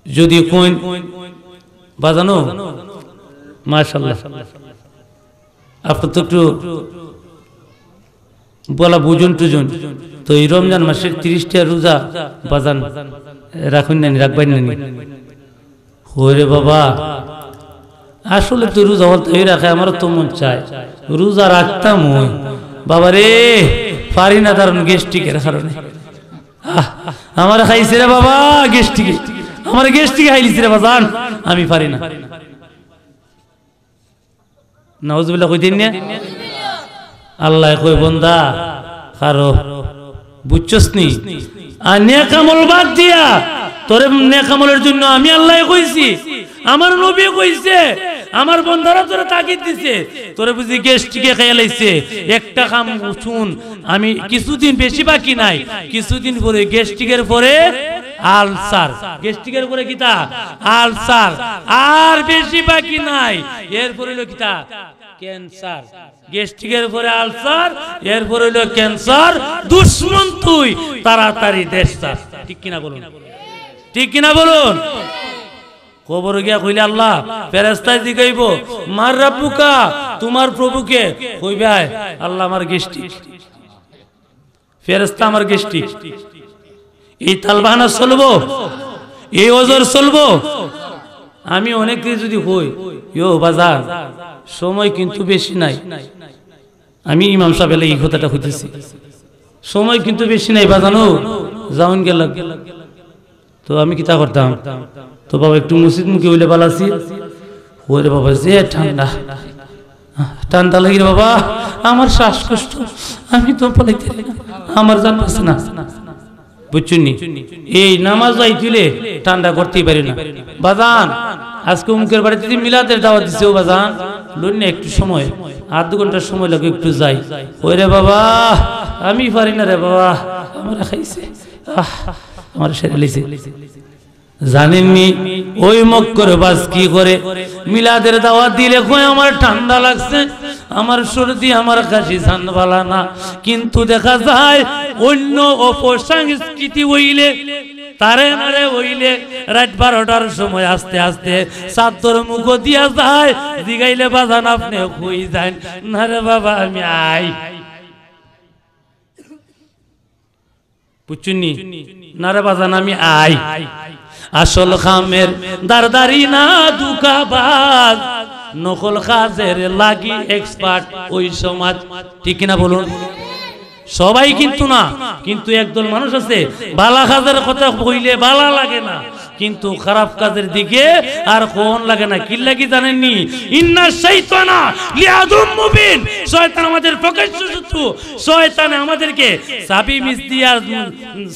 যদি কোন বাজানো মাশাআল্লাহ, আপনি তো একটু বলা বুঝুন টুজন। তো এই রমজান মাসের 30টা রোজা বাজান রাখুন না, রাখবেন না? ওরে বাবা, আসলে তো রোজা বলতে রাখে, আমারও তো মন চায় রোজা রাখতাম। ওই বাবা রে, পারি না, কারণ গ্যাস্ট্রিকের কারণে। আমার খাইছে রে বাবা গ্যাস্ট্রিক, আমার গ্যাস্ট্রিক খাইলিছে রে বাজান, আমি পারি না। নাউজুবিল্লাহ কইতেন না? আল্লাহ কই বন্দা কারো বুঝছস নি, আর নেক আমল বাদ দিয়া তোরে নেক আমলের জন্য আমি আল্লাহ কইছি, আমার নবী কইছে, আমার বন্দারা তোরে তাকিদ দিছে, তোরে বুঝি গ্যাস্ট্রিকে খেয়ে লাইছে। একটা কাম শুন, আমি কিছুদিন বেশি বাকি নাই, কিছুদিন পরে গ্যাস্ট্রিকের পরে আলসার, গ্যাস্ট্রিকের পরে কিতা আলসার, আর বেশি বাকি নাই, এরপরে হলো কিতা ক্যান্সার। গ্যাস্ট্রিকের পরে আলসার, এরপরে হলো ক্যান্সার। দুশ্মন তুই, তাড়াতাড়ি দেশ ছাড়, ঠিক কিনা বলুন? ঠিক কিনা বলুন? কবর গিয়া কইলে আল্লাহ ফেরেশতা জিগাইব, মার রাব্বুকা, তোমার প্রভুকে কইবে, আল্লাহ আমার গ্যাস্ট্রিক, ফেরেশতা আমার গ্যাস্ট্রিক। এই তালবাহানা চলবো, এই ওজর চলবো? আমি অনেকে যদি কই ইয়ো বাজার সময় কিন্তু বেশি নাই, আমি ইমাম সাহেব এই কথাটা কইতেছি, সময় কিন্তু বেশি নাই বাজানো, যাউন গেল। তো আমি কিতা করতাম, তো বাবা একটু মসজিদ মুখে হইলে বালাছি, ওরে বাবা যে ঠান্ডা,
ঠান্ডা লাগে বাবা, আমার শ্বাসকষ্ট, আমি তো বলাইতে আমার জান আছে না, বুঝছুনি? এই নামাজ আইছিলে ঠান্ডা করতেই পারি না বাজান। আজকে উমুকের বাড়িতে যদি মিলাদের দাওয়াত দিছে ও বাজান, লুন না একটু সময়, আধ ঘন্টার সময় লাগে, একটু যাই। ওই রে বাবা, আমি পারি না রে বাবা, আমার খাইছে, আমার সেরে লিছে। জানেননি ওই মক্কর বাস কি করে? মিলাদের দাওয়াত দিলে কই আমার ঠান্ডা লাগছে, আমার সর্দি, আমার কাশি, জানবালা না। কিন্তু দেখা যায় অন্য অপসংস্কৃতি হইলে তারে নারে হইলে রাত 12টার সময় আস্তে আস্তে চাদর মুখ দিয়া যায়, জিগাইলে বাজান আপনি কই যান? না রে বাবা আমি আই, বুঝছুনি? না রে বাজান আমি আই। আসল খামের দারদারি না দুকাবাজ, নকল কাজের লাগি এক্সপার্ট ওই সমাজ, ঠিক কিনা বলুন? সবাই কিন্তু না, কিন্তু একদল মানুষ আছে বালা কাজের কথা কইলে বালা লাগে না, কিন্তু খারাপ কাজের দিকে আর কোন লাগে না। কি লাগি জানেননি? ইন্না শাইতানা লিআদুম মুবিন, শয়তান আমাদের প্রকাশ্য শত্রু। শয়তান আমাদেরকে চাবি মিস দিয়া,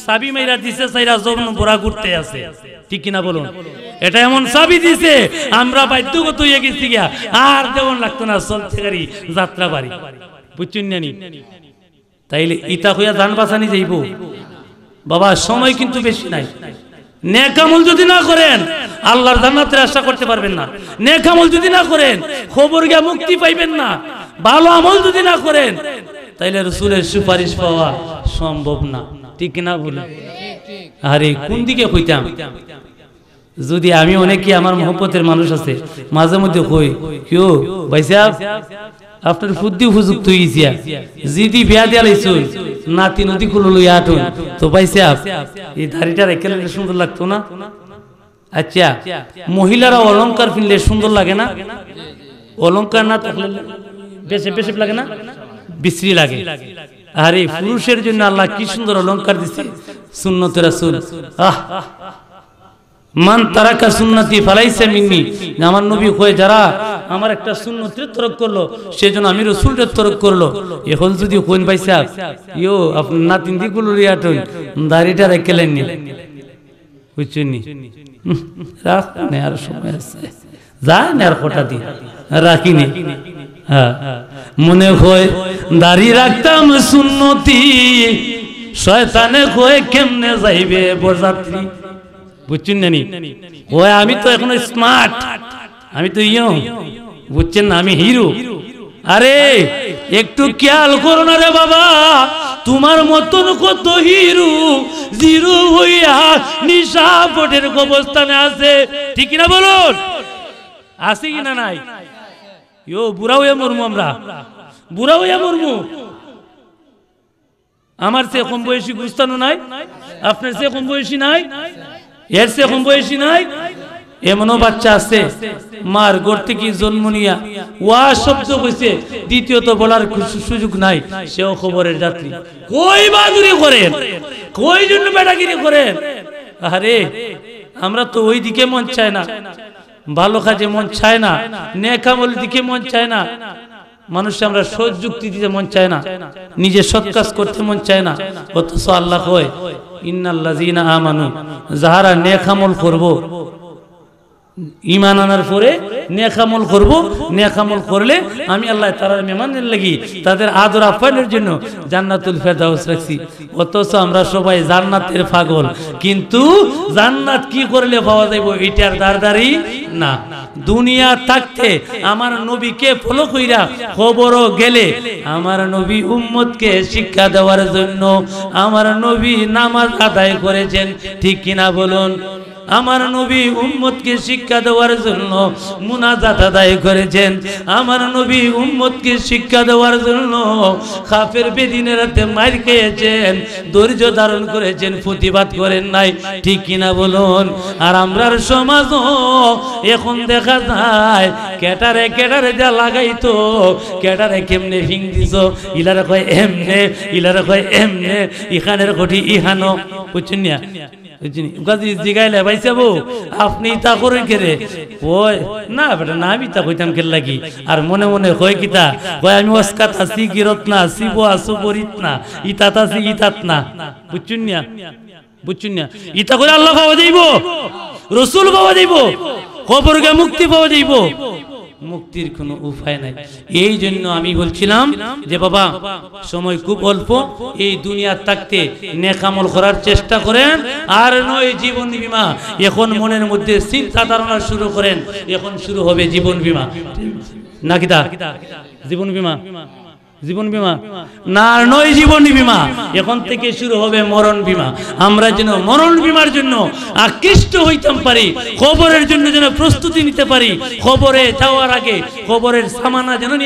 চাবি মাইরা দিছে, চাইরা জবন পুরা ঘুরতে আছে, ঠিক কিনা বলুন? এটা এমন চাবি দিছে আমরা বাধ্যগত হয়ে গেছি গিয়া, আর দেওয়ান লাগতো না, চলতে গাড়ি যাত্রা বাড়ি, বুঝছেন না? তাইলে ইতা হইয়া জান বাঁচানি যাইব বাবা, সময় কিন্তু বেশি নাই। নেক আমল যদি না করেন আল্লাহর জান্নাতের আশা করতে পারবেন না। নেক আমল যদি না করেন খবর গিয়া মুক্তি পাইবেন না। ভালো আমল যদি না করেন তাইলে রাসূলের সুপারিশ পাওয়া সম্ভব না, ঠিক না বলে? আরে কোন দিকে কইতাম? যদি আমি অনেকে আমার মহব্বতের মানুষ আছে, মাঝে মধ্যে কই, কেউ ভাই সাহেব আপনার ফুদ্দি হুজুক তুই ইসিয়া জিদি বিয়া দিয়া লাইছুন, নাতি নদী কুলো লই আটুন, তো ভাই সাহেব এই দাড়িটা রেখে সুন্দর লাগতো না? আচ্ছা, মহিলারা অলংকার কিনলে সুন্দর লাগে না? অলংকার না থাকলে বেশি বেশি লাগে না? বিশ্রী লাগে। আরে পুরুষের জন্য আল্লাহ কি সুন্দর অলংকার দিছে, সুন্নতে রাসূল। মান তারাকা সুন্নতি ফালাইসা মিন্নি, আমার নবী কয় যারা আমার একটা সুন্নতের তরক করলো সেজন্য আমি রাসূলের তরক করলো। এখন যদি কোন ভাই সাহেব ইয়ো আপনার নাতিন দিগুলো রিয়াটন দাড়িটা রেখেলেন নি, বুঝছেননি? রাখ না, আর সময় আছে, যায় না আর কটা দিন রাখিনি। হ্যাঁ, মনে হয় দাড়ি রাখতাম সুন্নতি, শয়তানে কয় কেমনে যাইবে বরযাত্রী, বুঝছেন না? ওই আমি তো এখন স্মার্ট, আমি তো ইয়ং, বুঝছেন না? আমি হিরো। আরে একটু খেয়াল করো না রে বাবা, তোমার মতন কত হিরো জিরো হইয়া নিশা বোটের অবস্থানে আছে, ঠিক না বলুন? আছে কিনা নাই? ইয়ো বুড়া হইয়া মরমু, আমরা বুড়া হইয়া মরমু। আমার চেয়ে কম বয়সী গুস্তানো নাই, আপনার চেয়ে কম বয়সী নাই, এর চেয়ে কম বয়সী নাই। এমনও বাচ্চা আছে মার ঘর থেকে জন্ম নিয়া ওয়া শব্দ কইছে, দ্বিতীয়ত বলার সুযোগ নাই, সেও খবরের যাত্রী। কই বাদুরি করেন, কই জন্য বেটাগিরি করেন? আরে আমরা তো ওই দিকে মন চায় না, ভালো কাজে মন চায় না, নেক আমলের দিকে মন চায় না, মানুষ আমরা সৎ যুক্তি দিতে মন চায় না, নিজে সৎ কাজ করতে মন চায় না। অথচ আল্লাহ কয় ইন্নাল্লাযীনা আমানু, যাহারা নেক আমল করব, ঈমান আনার পরে নেক আমল করব, নেক আমল করলে আমি আল্লাহ তাআলার মেহমানের লাগি তাদের আদর আপ্যায়নের জন্য জান্নাতুল ফেরদাউস রাখছি। অথচ আমরা সবাই জান্নাতের পাগল, কিন্তু জান্নাত কি করলে পাওয়া যাইব এটার দারদারি না। দুনিয়া থাকতে আমার নবীকে ফলো কইরা খবরও গেলে আমার নবী উম্মতকে শিক্ষা দেওয়ার জন্য আমার নবী নামাজ আদায় করেছেন, ঠিক কিনা বলুন? আমার নবী উম্মতকে শিক্ষা দেওয়ার জন্য মুনাজাত আদায় করেছেন, আমার নবী উম্মতকে শিক্ষা দেওয়ার জন্য কাফের বেদিনের রাতে মার খেয়েছেন, ধৈর্য ধারণ করেছেন, প্রতিবাদ করেন নাই, ঠিক কিনা বলুন? আর আমরার সমাজও এখন দেখা যায় কেটারে কেটারে যা লাগাইতো, কেটারে কেমনে ভিং দিছ, ইলারে কয় এমনে, ইলারে কয় এমনে, ইখানের কটি ইহানো, বুঝছেন না? গাজি জিগাইলে ভাই সাবো আপনি তা করেন কেরে ওই না বেটা না আমি তা কইতাম কেন লাগি আর মনে মনে কয় কিতা কয় আমি ওয়াসকাত আছি গিরত না সিবো আসো পরিত না ইতাত আছি ইতাত না বুঝছুন না বুঝছুন না ইতা করে আল্লাহ পাওয়া যাইব রাসূল পাওয়া যাইব কবরকে মুক্তি পাওয়া যাইব মুক্তির কোনো উপায় নাই এই জন্য আমি বলছিলাম যে বাবা সময় খুব অল্প এই দুনিয়া থাকতে নেক আমল করার চেষ্টা করেন আর নয় জীবন বীমা এখন মনের মধ্যে চিন্তা ধারণা শুরু করেন এখন শুরু হবে জীবন বীমা নাকি তা জীবন বীমা জীবন বীমা না নয় জীবন বীমা এখন থেকে শুরু হবে মরণ বীমা আমরা যেন মরণ বীমার জন্য আকৃষ্ট হইতাম পারি কবরের জন্য যেন প্রস্তুতি নিতে পারি কবরে যাওয়ার আগে কবরের সামানা যেন